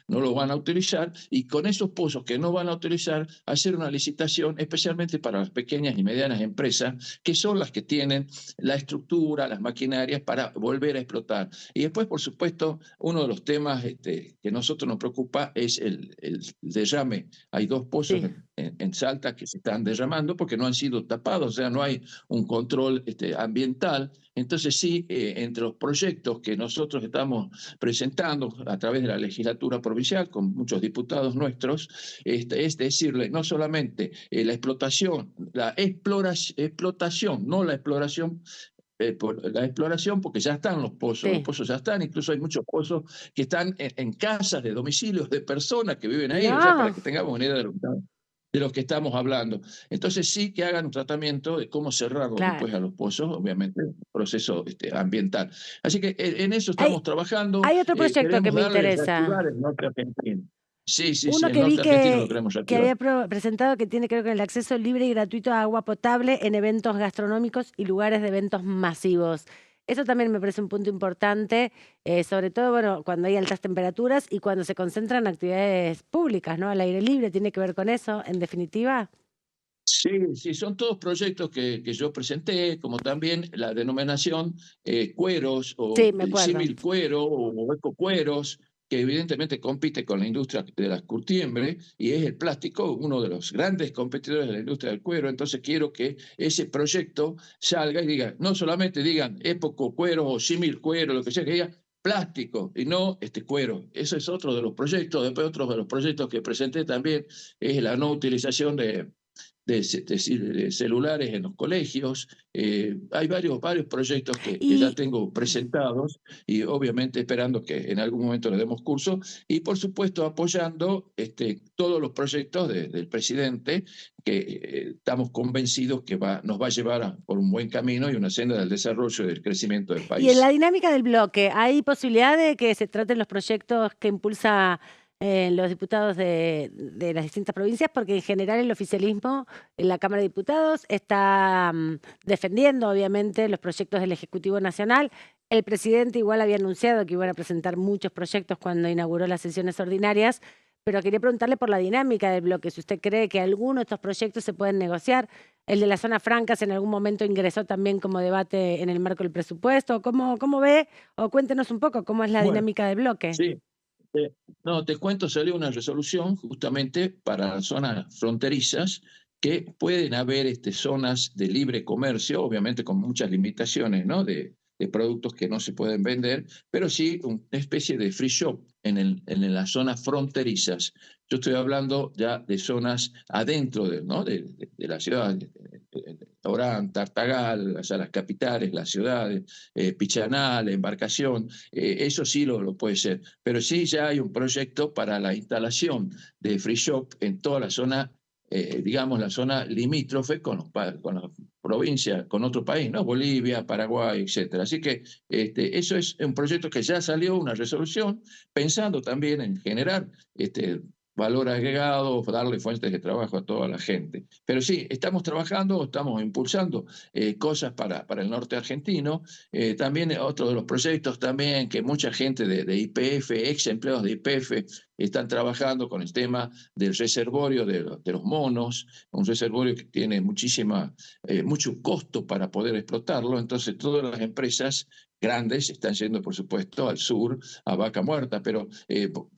lo van a utilizar, y con esos pozos que no van a utilizar hacer una licitación especialmente para las pequeñas y medianas empresas, que son las que tienen la estructura, las maquinarias para volver a explotar. Y después, por supuesto, uno de los temas que a nosotros nos preocupa es el derrame. Hay 2 pozos en Salta que se están derramando porque no han sido tapados, o sea, no hay un control ambiental. Entonces sí, entre los proyectos que nosotros estamos presentando a través de la legislatura provincial con muchos diputados nuestros, es decirle no solamente la explotación, la explotación, no la exploración, la exploración, porque ya están los pozos ya están, incluso hay muchos pozos que están en casas de domicilios de personas que viven ahí, o sea, para que tengamos una idea de los que estamos hablando. Entonces sí que hagan un tratamiento de cómo cerrarlos después a los pozos, obviamente, un proceso ambiental. Así que en eso estamos trabajando. Hay otro proyecto que me interesa. El norte argentino. Sí, sí, sí, Uno el que vi norte argentino lo queremos que reactivar. había presentado que tiene que ver con el acceso libre y gratuito a agua potable en eventos gastronómicos y lugares de eventos masivos. Eso también me parece un punto importante, sobre todo bueno, cuando hay altas temperaturas y cuando se concentran actividades públicas, ¿no? Al aire libre, tiene que ver con eso, en definitiva. Sí, sí, son todos proyectos que yo presenté, como también la denominación cueros o Sí, me acuerdo. símil cuero o ecocueros, que evidentemente compite con la industria de la curtiembre y es el plástico uno de los grandes competidores de la industria del cuero. Entonces quiero que ese proyecto salga y diga, no solamente digan époco cuero o símil cuero, lo que sea, que diga plástico y no este cuero. Ese es otro de los proyectos. Después otro de los proyectos que presenté también es la no utilización de celulares en los colegios. Hay varios proyectos que ya Y, tengo presentados y obviamente esperando que en algún momento le demos curso y por supuesto apoyando todos los proyectos del presidente que estamos convencidos que nos va a llevar por un buen camino y una senda del desarrollo y del crecimiento del y en la país. dinámica del bloque, ¿hay posibilidad de que se traten los proyectos que impulsa los diputados de las distintas provincias? Porque en general el oficialismo en la Cámara de Diputados está defendiendo, obviamente, los proyectos del Ejecutivo Nacional. El presidente igual había anunciado que iban a presentar muchos proyectos cuando inauguró las sesiones ordinarias, pero quería preguntarle por la dinámica del bloque, si usted cree que alguno de estos proyectos se pueden negociar. El de las zonas francas en algún momento ingresó también como debate en el marco del presupuesto. ¿Cómo ve? O cuéntenos un poco cómo es la Bueno, dinámica del bloque. sí. No, te cuento, salió una resolución justamente para las zonas fronterizas que pueden haber zonas de libre comercio, obviamente con muchas limitaciones, ¿no? De productos que no se pueden vender, pero sí una especie de free shop en las zonas fronterizas. Yo estoy hablando ya de zonas adentro ¿no? de la ciudad, Orán, Tartagal, o sea, las capitales, las ciudades, Pichanal, Embarcación, eso sí lo puede ser. Pero sí ya hay un proyecto para la instalación de free shop en toda la zona, digamos, la zona limítrofe con la provincia, con otro país, ¿no? Bolivia, Paraguay, etcétera. Así que eso es un proyecto que ya salió, una resolución, pensando también en generar valor agregado, darle fuentes de trabajo a toda la gente. Pero sí, estamos trabajando, estamos impulsando cosas para el norte argentino. También otro de los proyectos también que mucha gente de YPF, ex empleados de YPF, están trabajando con el tema del reservorio de los monos, un reservorio que tiene mucho costo para poder explotarlo. Entonces todas las empresas grandes están yendo, por supuesto, al sur, a Vaca Muerta, pero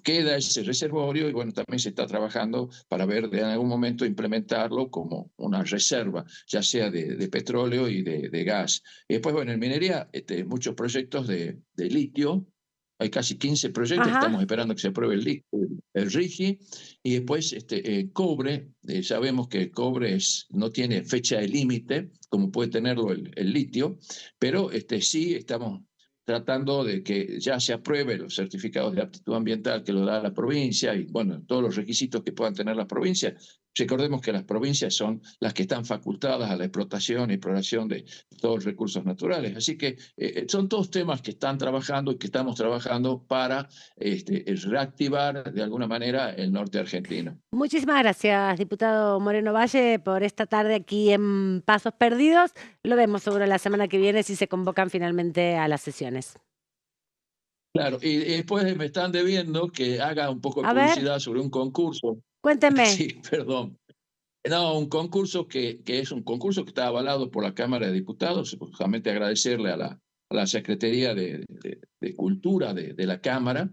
queda ese reservorio y bueno, también se está trabajando para ver de en algún momento implementarlo como una reserva, ya sea de petróleo y de gas. Y después, bueno, en minería, muchos proyectos de litio. Hay casi 15 proyectos, Ajá. estamos esperando que se apruebe el RIGI. Y después, cobre, sabemos que el cobre no tiene fecha de límite, como puede tenerlo el litio, pero sí estamos tratando de que ya se apruebe los certificados de aptitud ambiental que lo da la provincia y, bueno, todos los requisitos que puedan tener las provincias. Recordemos que las provincias son las que están facultadas a la explotación y exploración de todos los recursos naturales. Así que son todos temas que están trabajando y que estamos trabajando para reactivar de alguna manera el norte argentino. Muchísimas gracias, diputado Moreno Valle, por esta tarde aquí en Pasos Perdidos. Lo vemos seguro la semana que viene si se convocan finalmente a las sesiones. Claro, y después me están debiendo que haga un poco de A ver, publicidad sobre un concurso. cuénteme. Sí, perdón. No, un concurso que es un concurso que está avalado por la Cámara de Diputados, justamente agradecerle a la Secretaría de Cultura de la Cámara, en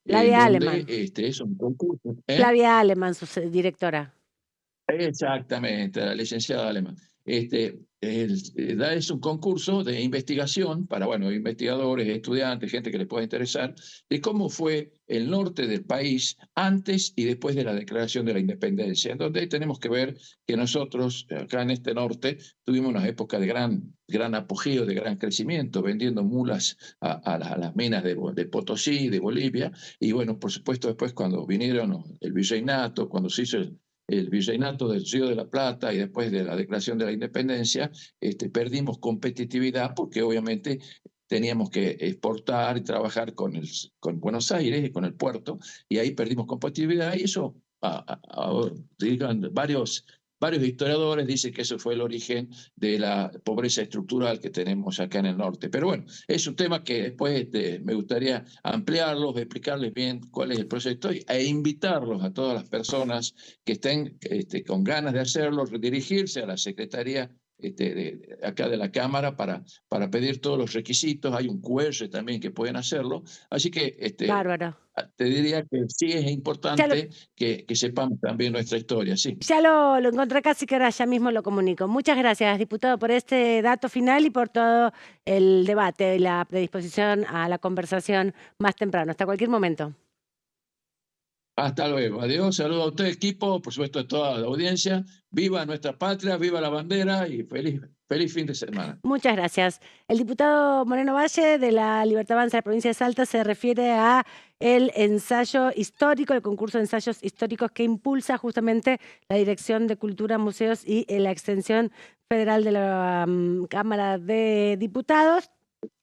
Flavia donde Aleman. es un concurso. Flavia Aleman, su directora. Exactamente, la licenciada Alemán. Es un concurso de investigación para, bueno, investigadores, estudiantes, gente que les pueda interesar, de cómo fue el norte del país antes y después de la declaración de la independencia, en donde tenemos que ver que nosotros, acá en este norte, tuvimos una época de gran apogeo, de gran crecimiento, vendiendo mulas a las minas de Potosí, de Bolivia, y bueno, por supuesto, después cuando vinieron el virreinato, cuando se hizo el virreinato del Río de la Plata y después de la declaración de la independencia, perdimos competitividad porque obviamente teníamos que exportar y trabajar con Buenos Aires y con el puerto, y ahí perdimos competitividad, y eso, digan, varios historiadores dicen que eso fue el origen de la pobreza estructural que tenemos acá en el norte. Pero bueno, es un tema que después me gustaría ampliarlos, explicarles bien cuál es el proyecto e invitarlos a todas las personas que estén con ganas de hacerlo, dirigirse a la Secretaría acá de la Cámara para pedir todos los requisitos. Hay un QR también que pueden hacerlo. Así que Bárbaro. te diría que sí es importante que sepamos también nuestra historia. Sí. Ya lo encontré acá, así que ahora ya mismo lo comunico. Muchas gracias, diputado, por este dato final y por todo el debate y la predisposición a la conversación más temprano. Hasta cualquier momento. Hasta luego. Adiós. Saludos a usted, equipo, por supuesto a toda la audiencia. Viva nuestra patria, viva la bandera y feliz fin de semana. Muchas gracias. El diputado Moreno Valle de la Libertad Avanza de la provincia de Salta se refiere a el ensayo histórico, el concurso de ensayos históricos que impulsa justamente la Dirección de Cultura, Museos y la Extensión Federal de la Cámara de Diputados,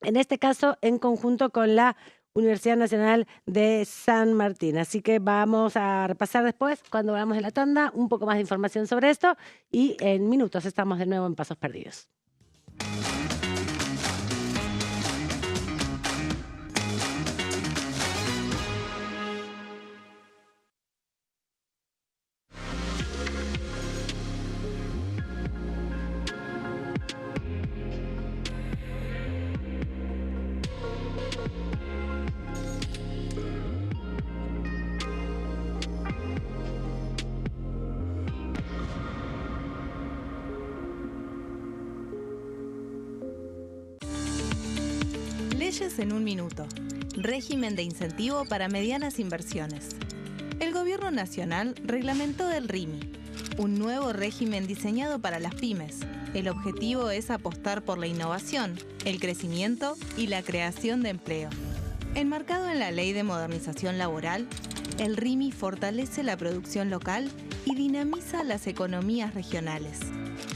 en este caso en conjunto con la Universidad Nacional de San Martín. Así que vamos a repasar después, cuando veamos en la tanda, un poco más de información sobre esto y en minutos estamos de nuevo en Pasos Perdidos. Leyes en un minuto. Régimen de incentivo para medianas inversiones. El Gobierno Nacional reglamentó el RIMI, un nuevo régimen diseñado para las pymes. El objetivo es apostar por la innovación, el crecimiento y la creación de empleo. Enmarcado en la Ley de Modernización Laboral, el RIMI fortalece la producción local y dinamiza las economías regionales.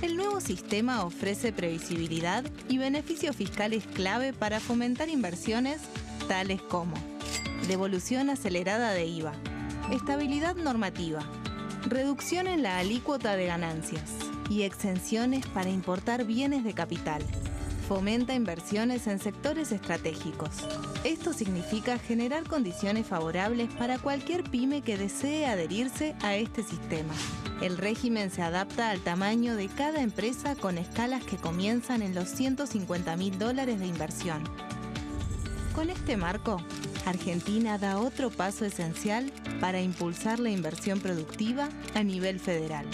El nuevo sistema ofrece previsibilidad y beneficios fiscales clave para fomentar inversiones tales como devolución acelerada de IVA, estabilidad normativa, reducción en la alícuota de ganancias y exenciones para importar bienes de capital. Fomenta inversiones en sectores estratégicos. Esto significa generar condiciones favorables para cualquier pyme que desee adherirse a este sistema. El régimen se adapta al tamaño de cada empresa con escalas que comienzan en los $150.000 de inversión. Con este marco, Argentina da otro paso esencial para impulsar la inversión productiva a nivel federal.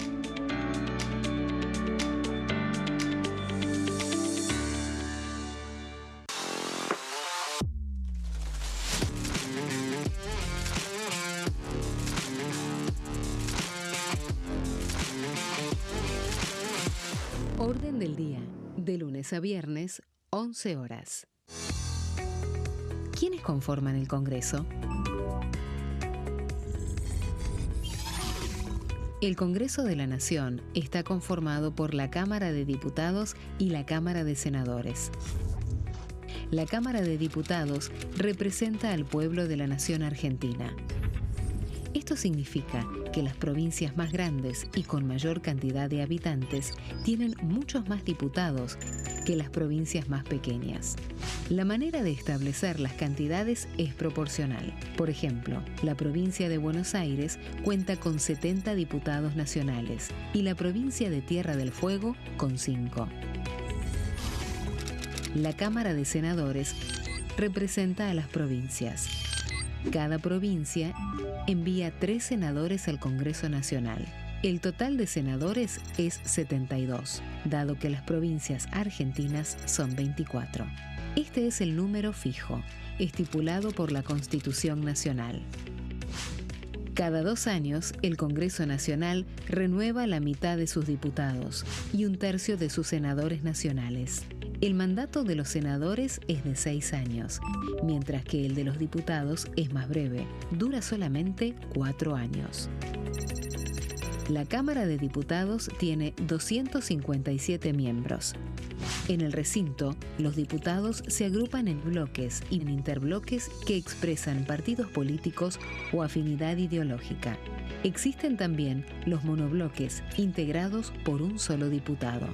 Orden del día, de lunes a viernes, 11 horas. ¿Quiénes conforman el Congreso? El Congreso de la Nación está conformado por la Cámara de Diputados y la Cámara de Senadores. La Cámara de Diputados representa al pueblo de la nación argentina. Esto significa que las provincias más grandes y con mayor cantidad de habitantes tienen muchos más diputados que las provincias más pequeñas. La manera de establecer las cantidades es proporcional. Por ejemplo, la provincia de Buenos Aires cuenta con 70 diputados nacionales y la provincia de Tierra del Fuego con 5. La Cámara de Senadores representa a las provincias. Cada provincia envía 3 senadores al Congreso Nacional. El total de senadores es 72, dado que las provincias argentinas son 24. Este es el número fijo, estipulado por la Constitución Nacional. Cada 2 años, el Congreso Nacional renueva la mitad de sus diputados y 1/3 de sus senadores nacionales. El mandato de los senadores es de 6 años, mientras que el de los diputados es más breve, dura solamente 4 años. La Cámara de Diputados tiene 257 miembros. En el recinto, los diputados se agrupan en bloques y en interbloques que expresan partidos políticos o afinidad ideológica. Existen también los monobloques, integrados por un solo diputado.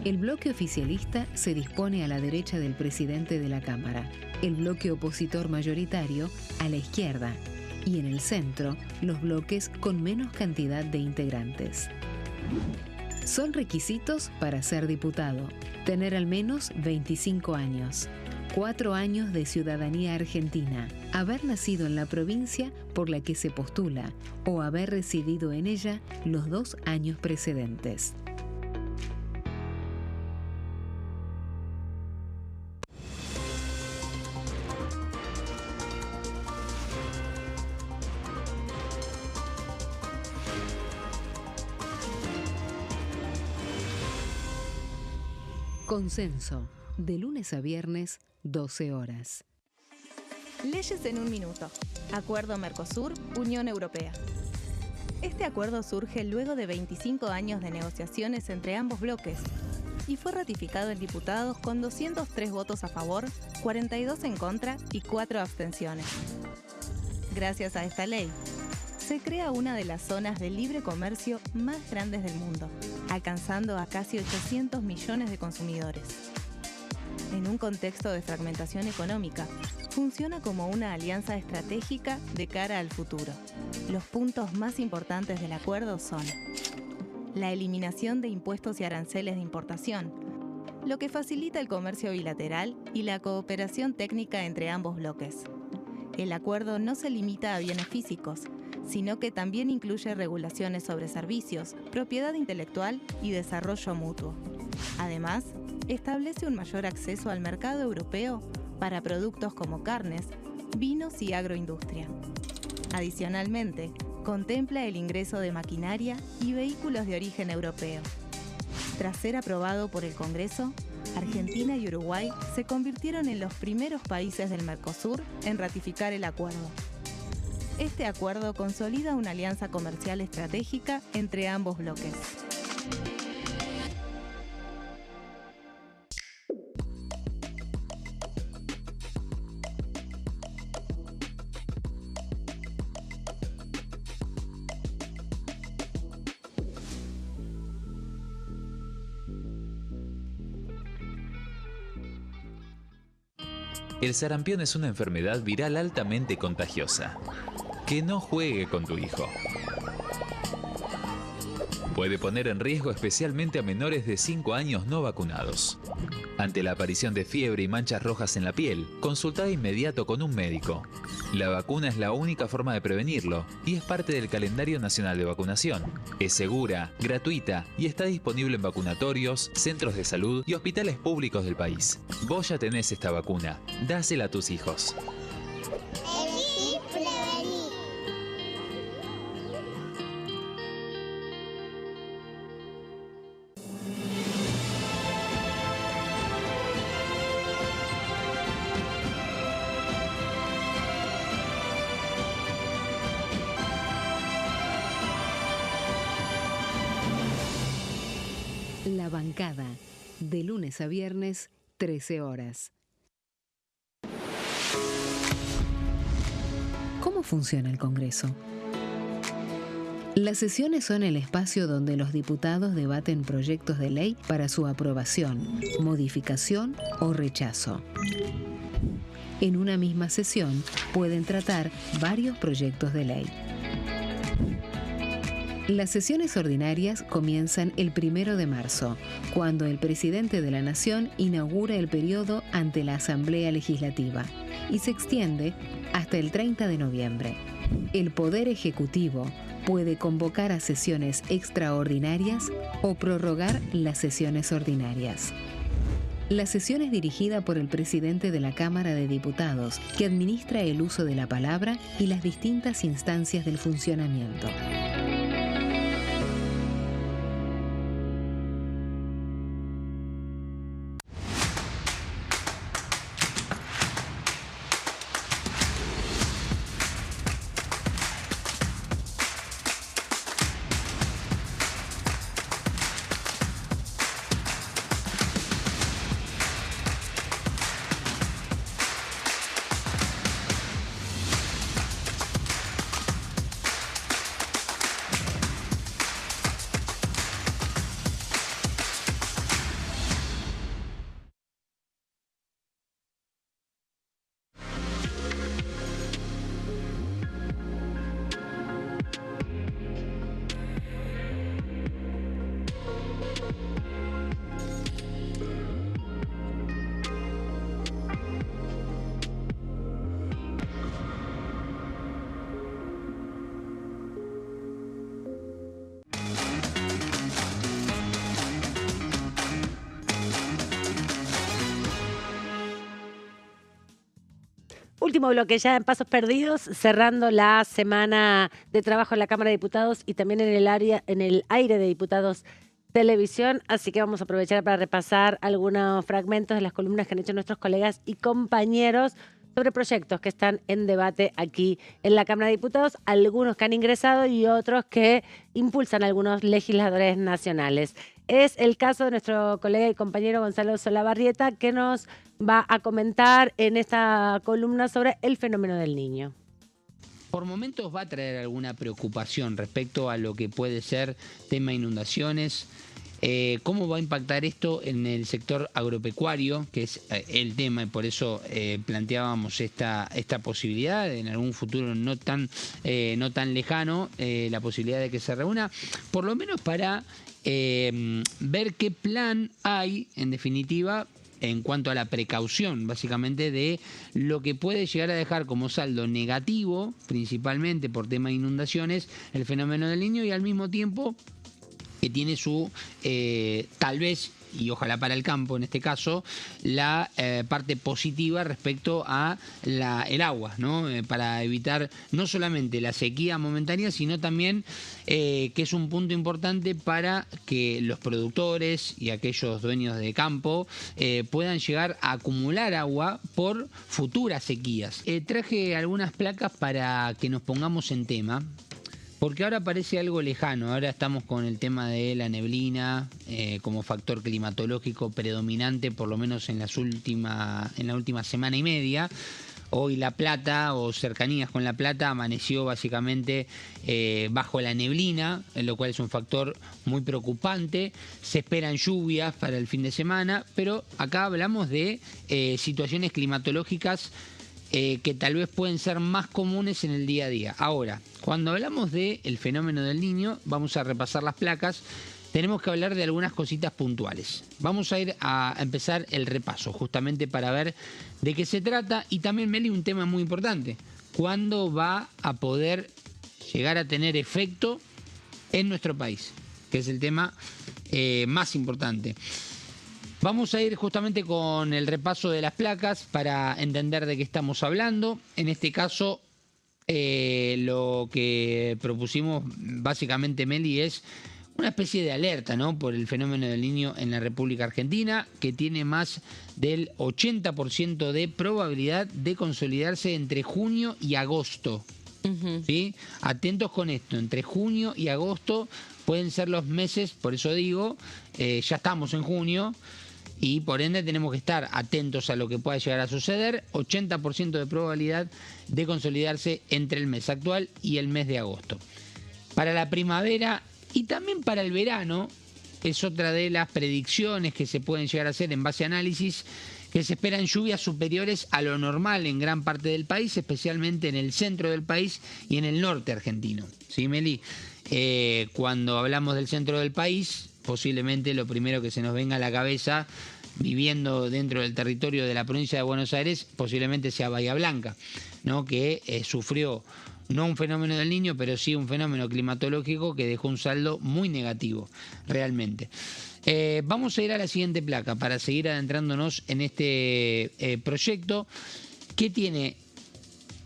El bloque oficialista se dispone a la derecha del presidente de la Cámara, el bloque opositor mayoritario a la izquierda, y en el centro, los bloques con menos cantidad de integrantes. Son requisitos para ser diputado: tener al menos 25 años, 4 años de ciudadanía argentina, haber nacido en la provincia por la que se postula o haber residido en ella los 2 años precedentes. Consenso, de lunes a viernes, 12 horas. Leyes en un minuto. Acuerdo Mercosur-Unión Europea. Este acuerdo surge luego de 25 años de negociaciones entre ambos bloques y fue ratificado en diputados con 203 votos a favor, 42 en contra y 4 abstenciones. Gracias a esta ley, se crea una de las zonas de libre comercio más grandes del mundo, alcanzando a casi 800 millones de consumidores. En un contexto de fragmentación económica, funciona como una alianza estratégica de cara al futuro. Los puntos más importantes del acuerdo son: la eliminación de impuestos y aranceles de importación, lo que facilita el comercio bilateral y la cooperación técnica entre ambos bloques. El acuerdo no se limita a bienes físicos, sino que también incluye regulaciones sobre servicios, propiedad intelectual y desarrollo mutuo. Además, establece un mayor acceso al mercado europeo para productos como carnes, vinos y agroindustria. Adicionalmente, contempla el ingreso de maquinaria y vehículos de origen europeo. Tras ser aprobado por el Congreso, Argentina y Uruguay se convirtieron en los primeros países del Mercosur en ratificar el acuerdo. Este acuerdo consolida una alianza comercial estratégica entre ambos bloques. El sarampión es una enfermedad viral altamente contagiosa. Que no juegue con tu hijo. Puede poner en riesgo especialmente a menores de 5 años no vacunados. Ante la aparición de fiebre y manchas rojas en la piel, consulta de inmediato con un médico. La vacuna es la única forma de prevenirlo y es parte del calendario nacional de vacunación. Es segura, gratuita y está disponible en vacunatorios, centros de salud y hospitales públicos del país. Vos ya tenés esta vacuna. Dásela a tus hijos. La bancada, de lunes a viernes, 13 horas. ¿Cómo funciona el Congreso? Las sesiones son el espacio donde los diputados debaten proyectos de ley para su aprobación, modificación o rechazo. En una misma sesión pueden tratar varios proyectos de ley. Las sesiones ordinarias comienzan el 1 de marzo, cuando el presidente de la Nación inaugura el periodo ante la Asamblea Legislativa y se extiende hasta el 30 de noviembre. El Poder Ejecutivo puede convocar a sesiones extraordinarias o prorrogar las sesiones ordinarias. La sesión es dirigida por el presidente de la Cámara de Diputados, que administra el uso de la palabra y las distintas instancias del funcionamiento. Último bloque ya en Pasos Perdidos, cerrando la semana de trabajo en la Cámara de Diputados y también en el aire de Diputados Televisión, así que vamos a aprovechar para repasar algunos fragmentos de las columnas que han hecho nuestros colegas y compañeros sobre proyectos que están en debate aquí en la Cámara de Diputados, algunos que han ingresado y otros que impulsan algunos legisladores nacionales. Es el caso de nuestro colega y compañero Gonzalo Solabarrieta, que nos va a comentar en esta columna sobre el fenómeno del Niño. Por momentos va a traer alguna preocupación respecto a lo que puede ser tema inundaciones. ¿Cómo va a impactar esto en el sector agropecuario, que es el tema, y por eso planteábamos esta posibilidad en algún futuro no tan lejano, la posibilidad de que se reúna, por lo menos para ver qué plan hay, en definitiva, en cuanto a la precaución, básicamente, de lo que puede llegar a dejar como saldo negativo, principalmente por tema de inundaciones, el fenómeno del Niño, y al mismo tiempo que tiene su, tal vez, y ojalá para el campo en este caso, la parte positiva respecto a el agua, ¿no? Para evitar no solamente la sequía momentánea, sino también que es un punto importante para que los productores y aquellos dueños de campo puedan llegar a acumular agua por futuras sequías. Traje algunas placas para que nos pongamos en tema, porque ahora parece algo lejano. Ahora estamos con el tema de la neblina como factor climatológico predominante, por lo menos en la última semana y media. Hoy La Plata, o cercanías con La Plata, amaneció básicamente bajo la neblina, lo cual es un factor muy preocupante. Se esperan lluvias para el fin de semana, pero acá hablamos de situaciones climatológicas que tal vez pueden ser más comunes en el día a día. Ahora, cuando hablamos del fenómeno del Niño, vamos a repasar las placas, tenemos que hablar de algunas cositas puntuales. Vamos a ir a empezar el repaso, justamente para ver de qué se trata, y también, Meli, un tema muy importante: ¿cuándo va a poder llegar a tener efecto en nuestro país? Que es el tema más importante. Vamos a ir justamente con el repaso de las placas para entender de qué estamos hablando. En este caso, lo que propusimos básicamente, Meli, es una especie de alerta, ¿no?, por el fenómeno del Niño en la República Argentina, que tiene más del 80% de probabilidad de consolidarse entre junio y agosto. ¿Sí? Atentos con esto, entre junio y agosto pueden ser los meses, por eso digo, ya estamos en junio, y por ende tenemos que estar atentos a lo que pueda llegar a suceder. 80% de probabilidad de consolidarse entre el mes actual y el mes de agosto. Para la primavera y también para el verano, es otra de las predicciones que se pueden llegar a hacer en base a análisis, que se esperan lluvias superiores a lo normal en gran parte del país, especialmente en el centro del país y en el norte argentino. ¿Sí, Meli? Cuando hablamos del centro del país, posiblemente lo primero que se nos venga a la cabeza, viviendo dentro del territorio de la provincia de Buenos Aires, posiblemente sea Bahía Blanca, ¿no?, que sufrió no un fenómeno del Niño, pero sí un fenómeno climatológico que dejó un saldo muy negativo, realmente. Vamos a ir a la siguiente placa para seguir adentrándonos en este proyecto, que tiene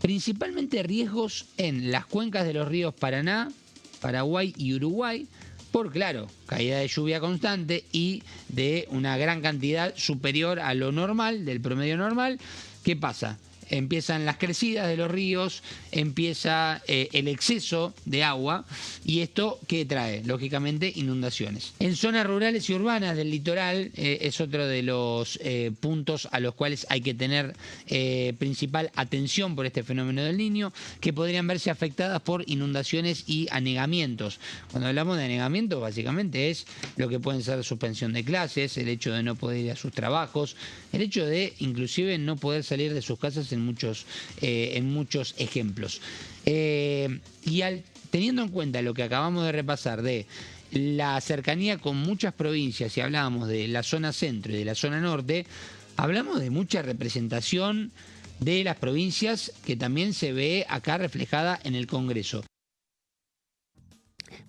principalmente riesgos en las cuencas de los ríos Paraná, Paraguay y Uruguay, por, claro, caída de lluvia constante y de una gran cantidad superior a lo normal, del promedio normal. ¿Qué pasa? Empiezan las crecidas de los ríos, empieza el exceso de agua, y esto ¿qué trae? Lógicamente inundaciones. En zonas rurales y urbanas del litoral es otro de los puntos a los cuales hay que tener principal atención por este fenómeno del Niño, que podrían verse afectadas por inundaciones y anegamientos. Cuando hablamos de anegamientos, básicamente es lo que pueden ser suspensión de clases, el hecho de no poder ir a sus trabajos, el hecho de inclusive no poder salir de sus casas en muchos ejemplos. Teniendo en cuenta lo que acabamos de repasar de la cercanía con muchas provincias, y hablábamos de la zona centro y de la zona norte, hablamos de mucha representación de las provincias que también se ve acá reflejada en el Congreso.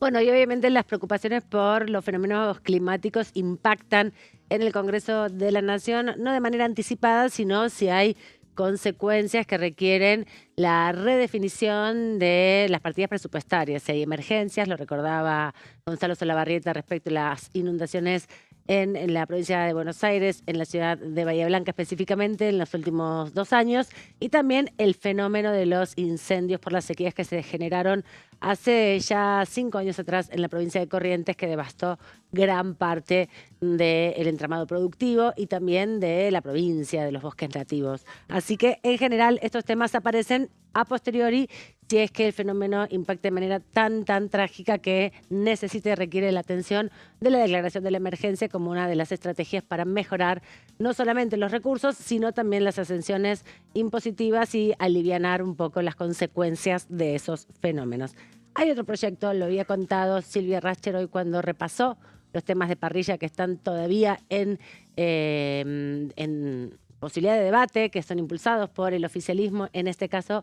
Bueno, y obviamente las preocupaciones por los fenómenos climáticos impactan en el Congreso de la Nación, no de manera anticipada, sino si hay consecuencias que requieren la redefinición de las partidas presupuestarias. Si hay emergencias, lo recordaba Gonzalo Solabarrieta respecto a las inundaciones en la provincia de Buenos Aires, en la ciudad de Bahía Blanca específicamente en los últimos 2 años, y también el fenómeno de los incendios por las sequías que se generaron hace ya 5 años atrás en la provincia de Corrientes, que devastó gran parte del entramado productivo y también de la provincia, de los bosques nativos. Así que en general estos temas aparecen a posteriori si es que el fenómeno impacta de manera tan trágica que necesita y requiere la atención de la declaración de la emergencia como una de las estrategias para mejorar no solamente los recursos, sino también las ascensiones impositivas y alivianar un poco las consecuencias de esos fenómenos. Hay otro proyecto, lo había contado Silvia Racher hoy cuando repasó los temas de parrilla que están todavía en posibilidad de debate, que son impulsados por el oficialismo, en este caso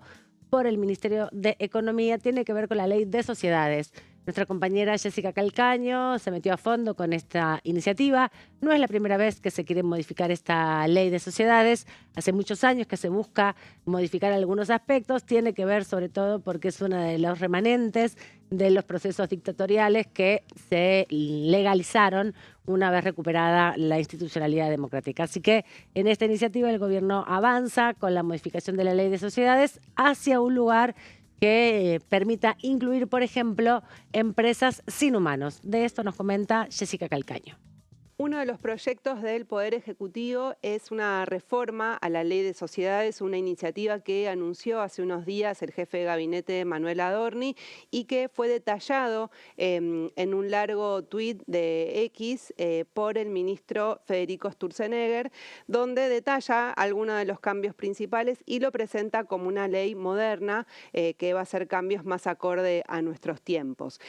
por el Ministerio de Economía, tiene que ver con la ley de sociedades. Nuestra compañera Jessica Calcaño se metió a fondo con esta iniciativa. No es la primera vez que se quiere modificar esta ley de sociedades. Hace muchos años que se busca modificar algunos aspectos. Tiene que ver sobre todo porque es uno de los remanentes de los procesos dictatoriales que se legalizaron una vez recuperada la institucionalidad democrática. Así que en esta iniciativa el gobierno avanza con la modificación de la ley de sociedades hacia un lugar que permita incluir, por ejemplo, empresas sin humanos. De esto nos comenta Jessica Calcaño. Uno de los proyectos del Poder Ejecutivo es una reforma a la Ley de Sociedades, una iniciativa que anunció hace unos días el jefe de gabinete Manuel Adorni y que fue detallado en un largo tuit de X por el ministro Federico Sturzenegger, donde detalla algunos de los cambios principales y lo presenta como una ley moderna que va a hacer cambios más acorde a nuestros tiempos.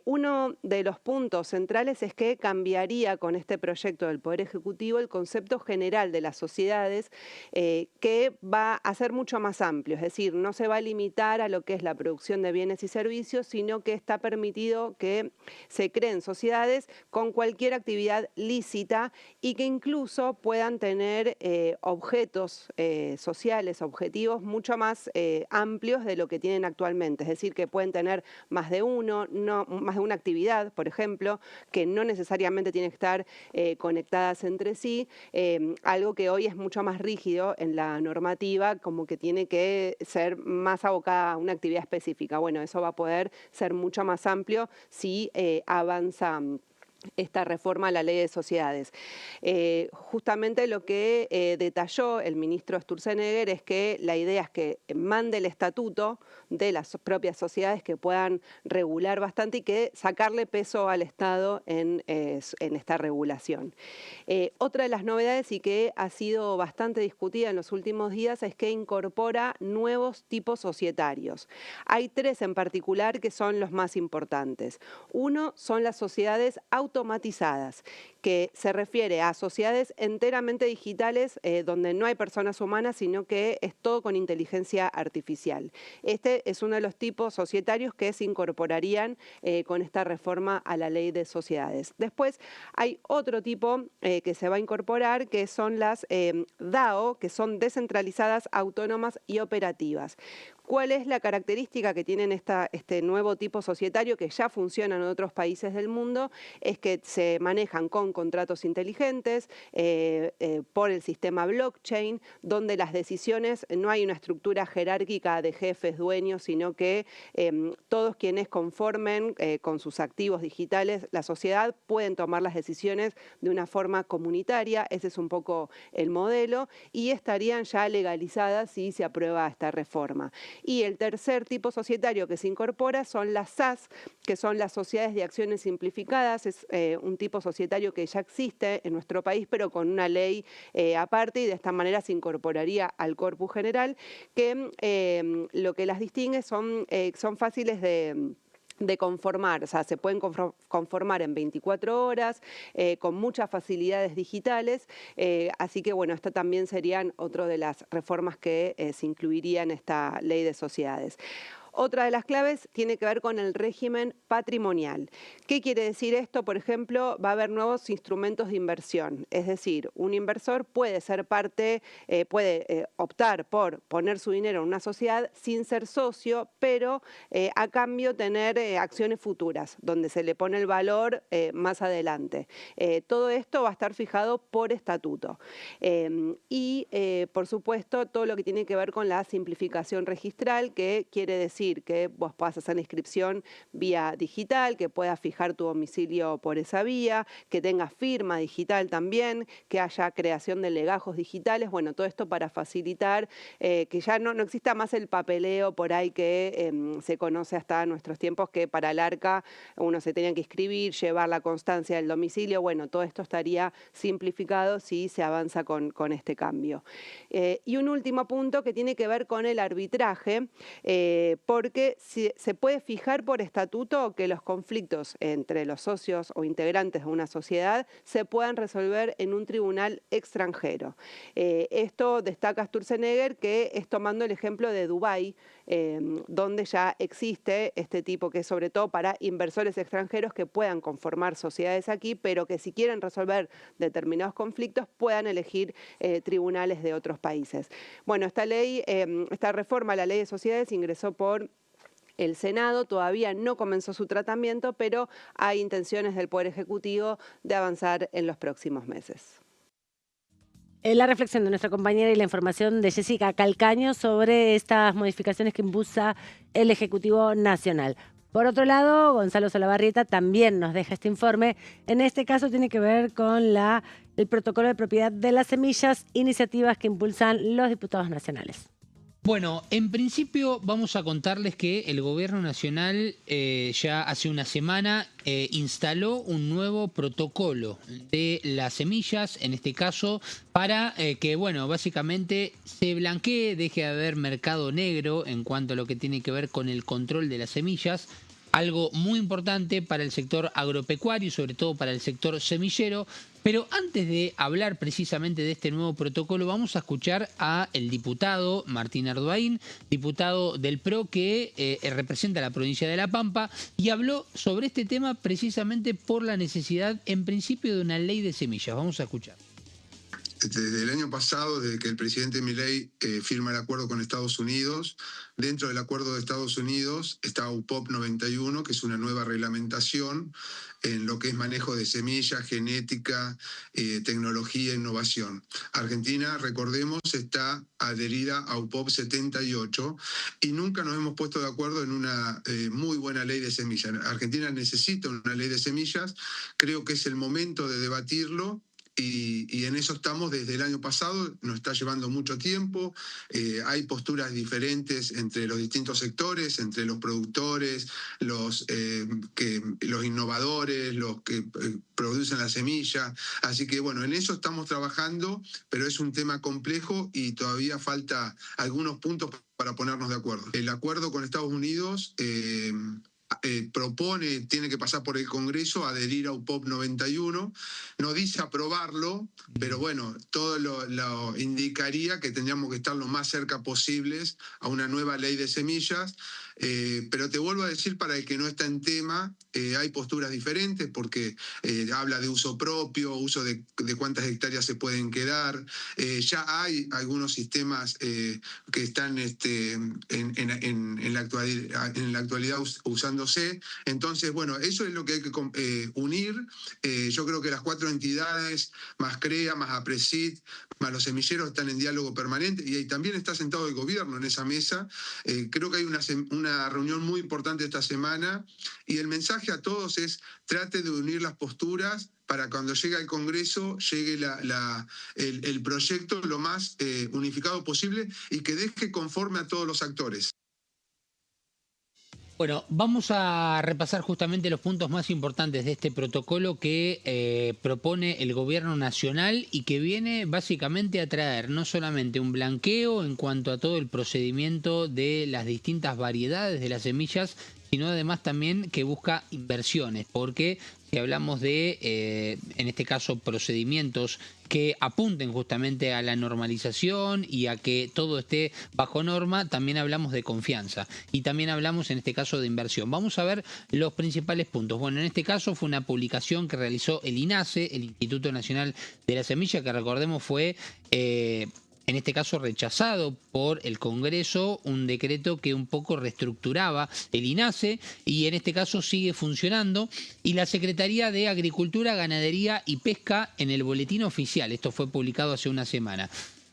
Uno de los puntos centrales es que cambiaría con este proyecto del Poder Ejecutivo el concepto general de las sociedades que va a ser mucho más amplio, es decir, no se va a limitar a lo que es la producción de bienes y servicios, sino que está permitido que se creen sociedades con cualquier actividad lícita y que incluso puedan tener objetos sociales, objetivos mucho más amplios de lo que tienen actualmente, es decir, que pueden tener más de uno, más de una actividad, por ejemplo, que no necesariamente tiene que estar conectadas entre sí, algo que hoy es mucho más rígido en la normativa, como que tiene que ser más abocada a una actividad específica. Bueno, eso va a poder ser mucho más amplio si avanza esta reforma a la ley de sociedades. Justamente lo que detalló el ministro Sturzenegger es que la idea es que mande el estatuto de las propias sociedades que puedan regular bastante y que sacarle peso al Estado en esta regulación. Otra de las novedades y que ha sido bastante discutida en los últimos días es que incorpora nuevos tipos societarios. Hay 3 en particular que son los más importantes. Uno son las sociedades automatizadas, que se refiere a sociedades enteramente digitales donde no hay personas humanas, sino que es todo con inteligencia artificial. Este es uno de los tipos societarios que se incorporarían con esta reforma a la ley de sociedades. Después hay otro tipo que se va a incorporar, que son las DAO, que son descentralizadas, autónomas y operativas. ¿Cuál es la característica que tienen este nuevo tipo societario que ya funciona en otros países del mundo? Es que se manejan con contratos inteligentes por el sistema blockchain, donde las decisiones, no hay una estructura jerárquica de jefes, dueños, sino que todos quienes conformen con sus activos digitales la sociedad pueden tomar las decisiones de una forma comunitaria. Ese es un poco el modelo y estarían ya legalizadas si se aprueba esta reforma. Y el tercer tipo societario que se incorpora son las SAS, que son las sociedades de acciones simplificadas. Es un tipo societario que ya existe en nuestro país, pero con una ley aparte, y de esta manera se incorporaría al corpus general, que lo que las distingue son fáciles de conformar, o sea, se pueden conformar en 24 horas, con muchas facilidades digitales, así que bueno, esto también serían otra de las reformas que se incluirían en esta ley de sociedades. Otra de las claves tiene que ver con el régimen patrimonial. ¿Qué quiere decir esto? Por ejemplo, va a haber nuevos instrumentos de inversión. Es decir, un inversor puede ser parte, puede optar por poner su dinero en una sociedad sin ser socio, pero a cambio tener acciones futuras, donde se le pone el valor más adelante. Todo esto va a estar fijado por estatuto. Por supuesto, todo lo que tiene que ver con la simplificación registral, que quiere decir que vos puedas hacer la inscripción vía digital, que puedas fijar tu domicilio por esa vía, que tengas firma digital también, que haya creación de legajos digitales. Bueno, todo esto para facilitar que ya no exista más el papeleo por ahí que se conoce hasta nuestros tiempos, que para el ARCA uno se tenía que inscribir, llevar la constancia del domicilio. Bueno, todo esto estaría simplificado si se avanza con este cambio. Y un último punto que tiene que ver con el arbitraje, porque se puede fijar por estatuto que los conflictos entre los socios o integrantes de una sociedad se puedan resolver en un tribunal extranjero. Esto destaca Sturzenegger, que es tomando el ejemplo de Dubái, donde ya existe este tipo, que es sobre todo para inversores extranjeros que puedan conformar sociedades aquí, pero que si quieren resolver determinados conflictos puedan elegir tribunales de otros países. Bueno, esta ley, esta reforma a la ley de sociedades ingresó por el Senado, todavía no comenzó su tratamiento, pero hay intenciones del Poder Ejecutivo de avanzar en los próximos meses. La reflexión de nuestra compañera y la información de Jessica Calcaño sobre estas modificaciones que impulsa el Ejecutivo Nacional. Por otro lado, Gonzalo Solabarrieta también nos deja este informe. En este caso tiene que ver con el protocolo de propiedad de las semillas, iniciativas que impulsan los diputados nacionales. Bueno, en principio vamos a contarles que el Gobierno Nacional ya hace una semana instaló un nuevo protocolo de las semillas, en este caso, para que, bueno, básicamente se blanquee, deje de haber mercado negro en cuanto a lo que tiene que ver con el control de las semillas. Algo muy importante para el sector agropecuario y sobre todo para el sector semillero. Pero antes de hablar precisamente de este nuevo protocolo, vamos a escuchar a el diputado Martín Arduaín, diputado del PRO que representa a la provincia de La Pampa, y habló sobre este tema precisamente por la necesidad, en principio, de una ley de semillas. Vamos a escuchar. Desde el año pasado, desde que el presidente Milei firma el acuerdo con Estados Unidos, dentro del acuerdo de Estados Unidos está UPOP 91, que es una nueva reglamentación en lo que es manejo de semillas, genética, tecnología e innovación. Argentina, recordemos, está adherida a UPOP 78 y nunca nos hemos puesto de acuerdo en una muy buena ley de semillas. Argentina necesita una ley de semillas, creo que es el momento de debatirlo. Y en eso estamos desde el año pasado, nos está llevando mucho tiempo, hay posturas diferentes entre los distintos sectores, entre los productores, los innovadores, los que producen la semilla, así que bueno, en eso estamos trabajando, pero es un tema complejo y todavía falta algunos puntos para ponernos de acuerdo. El acuerdo con Estados Unidos propone, tiene que pasar por el Congreso, adherir a UPOP 91, no dice aprobarlo, pero bueno, todo lo indicaría que tendríamos que estar lo más cerca posibles a una nueva ley de semillas, pero te vuelvo a decir, para el que no está en tema, hay posturas diferentes porque habla de uso propio, uso de cuántas hectáreas se pueden quedar, ya hay algunos sistemas que están en la actualidad usándose. Entonces, bueno, eso es lo que hay que unir. Yo creo que las 4 entidades, más CREA, más APRESID, más los semilleros, están en diálogo permanente y ahí también está sentado el gobierno en esa mesa. Creo que hay una reunión muy importante esta semana y el mensaje a todos es: trate de unir las posturas para cuando llegue al Congreso llegue el proyecto lo más unificado posible y que deje conforme a todos los actores. Bueno, vamos a repasar justamente los puntos más importantes de este protocolo que propone el Gobierno Nacional y que viene básicamente a traer no solamente un blanqueo en cuanto a todo el procedimiento de las distintas variedades de las semillas, sino además también que busca inversiones, porque si hablamos de, en este caso, procedimientos que apunten justamente a la normalización y a que todo esté bajo norma, también hablamos de confianza y también hablamos en este caso de inversión. Vamos a ver los principales puntos. Bueno, en este caso fue una publicación que realizó el INASE, el Instituto Nacional de la Semilla, que recordemos fue en este caso rechazado por el Congreso, un decreto que un poco reestructuraba el INASE y en este caso sigue funcionando, y la Secretaría de Agricultura, Ganadería y Pesca en el Boletín Oficial, esto fue publicado hace una semana,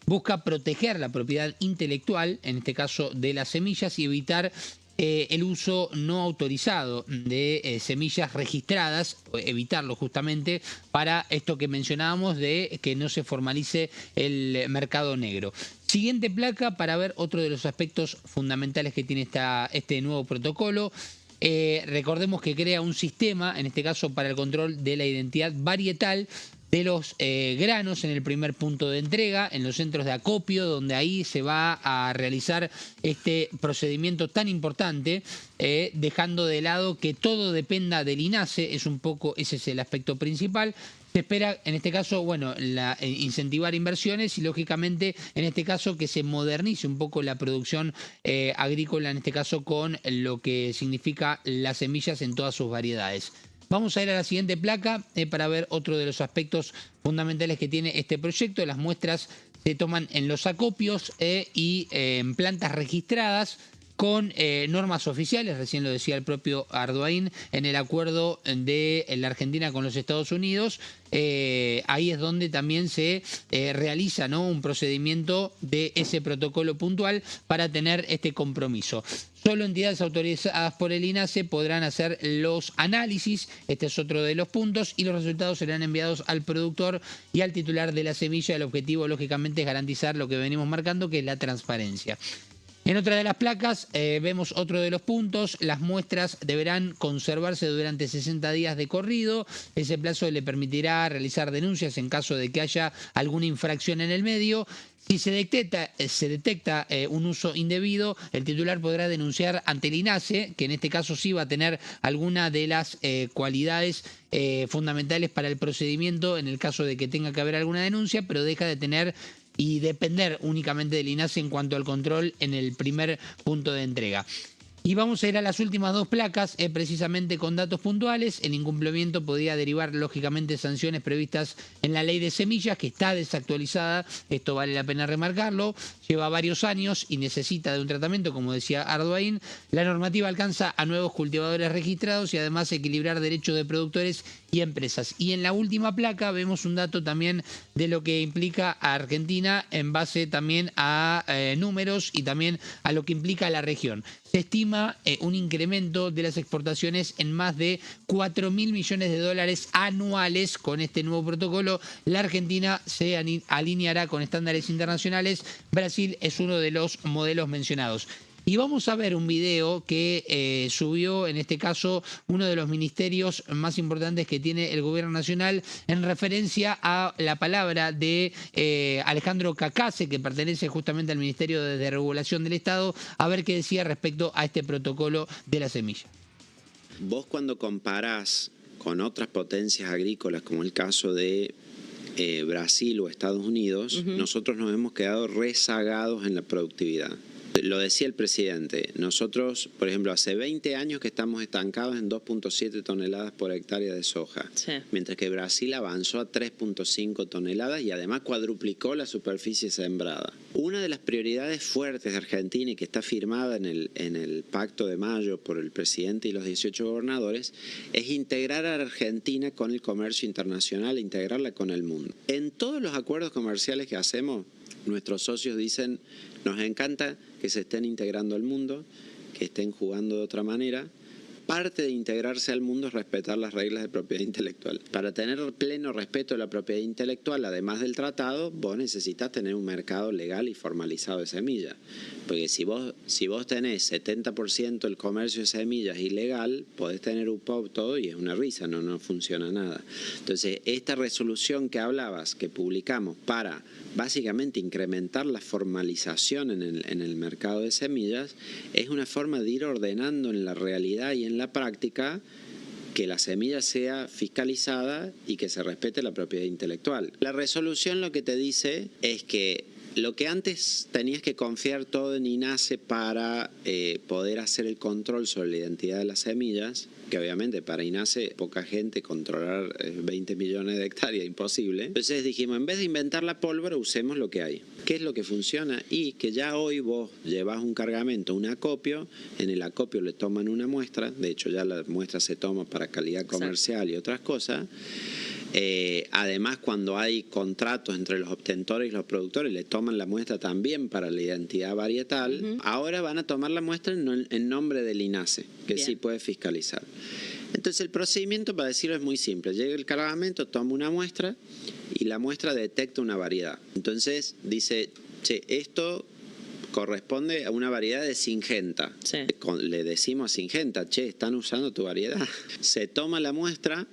busca proteger la propiedad intelectual, en este caso de las semillas, y evitar el uso no autorizado de semillas registradas, evitarlo justamente para esto que mencionábamos de que no se formalice el mercado negro. Siguiente placa para ver otro de los aspectos fundamentales que tiene este nuevo protocolo. Recordemos que crea un sistema, en este caso para el control de la identidad varietal de los granos en el primer punto de entrega, en los centros de acopio, donde ahí se va a realizar este procedimiento tan importante, dejando de lado que todo dependa del INASE, es un poco, ese es el aspecto principal. Se espera, en este caso, bueno, incentivar inversiones y, lógicamente, en este caso, que se modernice un poco la producción agrícola, en este caso, con lo que significa las semillas en todas sus variedades. Vamos a ir a la siguiente placa para ver otro de los aspectos fundamentales que tiene este proyecto. Las muestras se toman en los acopios y en plantas registradas con normas oficiales, recién lo decía el propio Ardoin, en el acuerdo de la Argentina con los Estados Unidos. Ahí es donde también se realiza, ¿no?, un procedimiento de ese protocolo puntual para tener este compromiso. Solo entidades autorizadas por el INASE podrán hacer los análisis, este es otro de los puntos, y los resultados serán enviados al productor y al titular de la semilla. El objetivo, lógicamente, es garantizar lo que venimos marcando, que es la transparencia. En otra de las placas vemos otro de los puntos. Las muestras deberán conservarse durante 60 días de corrido. Ese plazo le permitirá realizar denuncias en caso de que haya alguna infracción en el medio. Si se detecta un uso indebido, el titular podrá denunciar ante el INASE, que en este caso sí va a tener alguna de las cualidades fundamentales para el procedimiento en el caso de que tenga que haber alguna denuncia, pero deja de tener y depender únicamente del INASE en cuanto al control en el primer punto de entrega. Y vamos a ir a las últimas dos placas, precisamente con datos puntuales. El incumplimiento podría derivar, lógicamente, sanciones previstas en la ley de semillas, que está desactualizada. Esto vale la pena remarcarlo. Lleva varios años y necesita de un tratamiento, como decía Ardoin. La normativa alcanza a nuevos cultivadores registrados y además equilibrar derechos de productores y empresas. Y en la última placa vemos un dato también de lo que implica a Argentina en base también a números y también a lo que implica a la región. Se estima un incremento de las exportaciones en más de 4.000 millones de dólares anuales con este nuevo protocolo. La Argentina se alineará con estándares internacionales. Brasil es uno de los modelos mencionados. Y vamos a ver un video que subió, en este caso, uno de los ministerios más importantes que tiene el gobierno nacional en referencia a la palabra de Alejandro Cacase, que pertenece justamente al Ministerio de Regulación del Estado, a ver qué decía respecto a este protocolo de la semilla. Vos, cuando comparás con otras potencias agrícolas, como el caso de Brasil o Estados Unidos, nosotros nos hemos quedado rezagados en la productividad. Lo decía el presidente, nosotros, por ejemplo, hace 20 años que estamos estancados en 2.7 toneladas por hectárea de soja, mientras que Brasil avanzó a 3.5 toneladas y además cuadruplicó la superficie sembrada. Una de las prioridades fuertes de Argentina y que está firmada en el Pacto de Mayo por el presidente y los 18 gobernadores es integrar a Argentina con el comercio internacional, integrarla con el mundo. En todos los acuerdos comerciales que hacemos, nuestros socios dicen, nos encanta que se estén integrando al mundo, que estén jugando de otra manera. Parte de integrarse al mundo es respetar las reglas de propiedad intelectual. Para tener pleno respeto de la propiedad intelectual, además del tratado, vos necesitas tener un mercado legal y formalizado de semillas. Porque si vos tenés 70% del comercio de semillas ilegal, podés tener UPOP todo y es una risa, no funciona nada. Entonces, esta resolución que hablabas, que publicamos para básicamente incrementar la formalización en el mercado de semillas, es una forma de ir ordenando en la realidad y en la práctica que la semilla sea fiscalizada y que se respete la propiedad intelectual. La resolución lo que te dice es que lo que antes tenías que confiar todo en INASE para poder hacer el control sobre la identidad de las semillas, que obviamente para INASE, poca gente, controlar 20 millones de hectáreas, imposible. Entonces dijimos, en vez de inventar la pólvora, usemos lo que hay. ¿Qué es lo que funciona? Y que ya hoy vos llevas un cargamento, un acopio, en el acopio le toman una muestra, de hecho ya la muestra se toma para calidad comercial y otras cosas. Además, cuando hay contratos entre los obtentores y los productores, le toman la muestra también para la identidad varietal. Ahora van a tomar la muestra en nombre del INASE, que sí puede fiscalizar. Entonces el procedimiento, para decirlo, es muy simple. Llega el cargamento, toma una muestra y la muestra detecta una variedad. Entonces dice, che, esto corresponde a una variedad de Syngenta. Sí. Le decimos a Syngenta, che, están usando tu variedad. Se toma la muestra,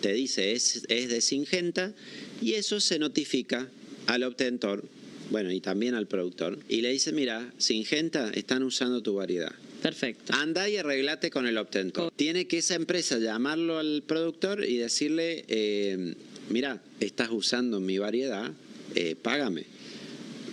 te dice es de Syngenta, y eso se notifica al obtentor, bueno, y también al productor, y le dice, mira, Syngenta, están usando tu variedad. Perfecto. Anda y arreglate con el obtentor. Tiene que esa empresa llamarlo al productor y decirle, mira, estás usando mi variedad, págame.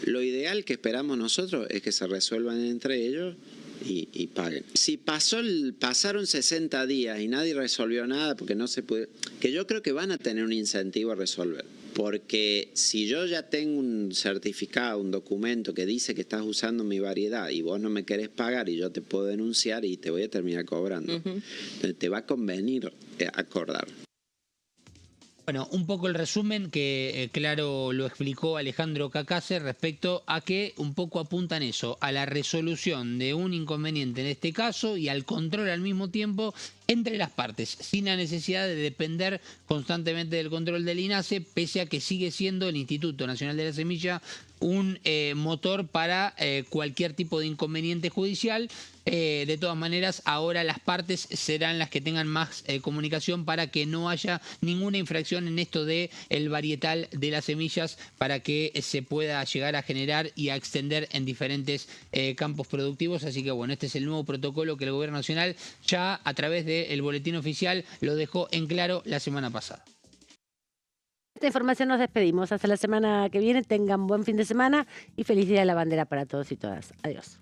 Lo ideal que esperamos nosotros es que se resuelvan entre ellos y paguen. Si pasaron 60 días y nadie resolvió nada porque no se puede, que yo creo que van a tener un incentivo a resolver. Porque si yo ya tengo un certificado, un documento que dice que estás usando mi variedad y vos no me querés pagar y yo te puedo denunciar y te voy a terminar cobrando. Entonces te va a convenir acordar. Bueno, un poco el resumen que claro lo explicó Alejandro Cacase respecto a que un poco apuntan eso, a la resolución de un inconveniente en este caso y al control al mismo tiempo entre las partes, sin la necesidad de depender constantemente del control del INASE, pese a que sigue siendo el Instituto Nacional de la Semilla un motor para cualquier tipo de inconveniente judicial. De todas maneras, ahora las partes serán las que tengan más comunicación para que no haya ninguna infracción en esto de el varietal de las semillas, para que se pueda llegar a generar y a extender en diferentes campos productivos. Así que bueno, este es el nuevo protocolo que el Gobierno Nacional ya a través del boletín oficial lo dejó en claro la semana pasada. Esta información nos despedimos. Hasta la semana que viene. Tengan buen fin de semana y feliz Día de la Bandera para todos y todas. Adiós.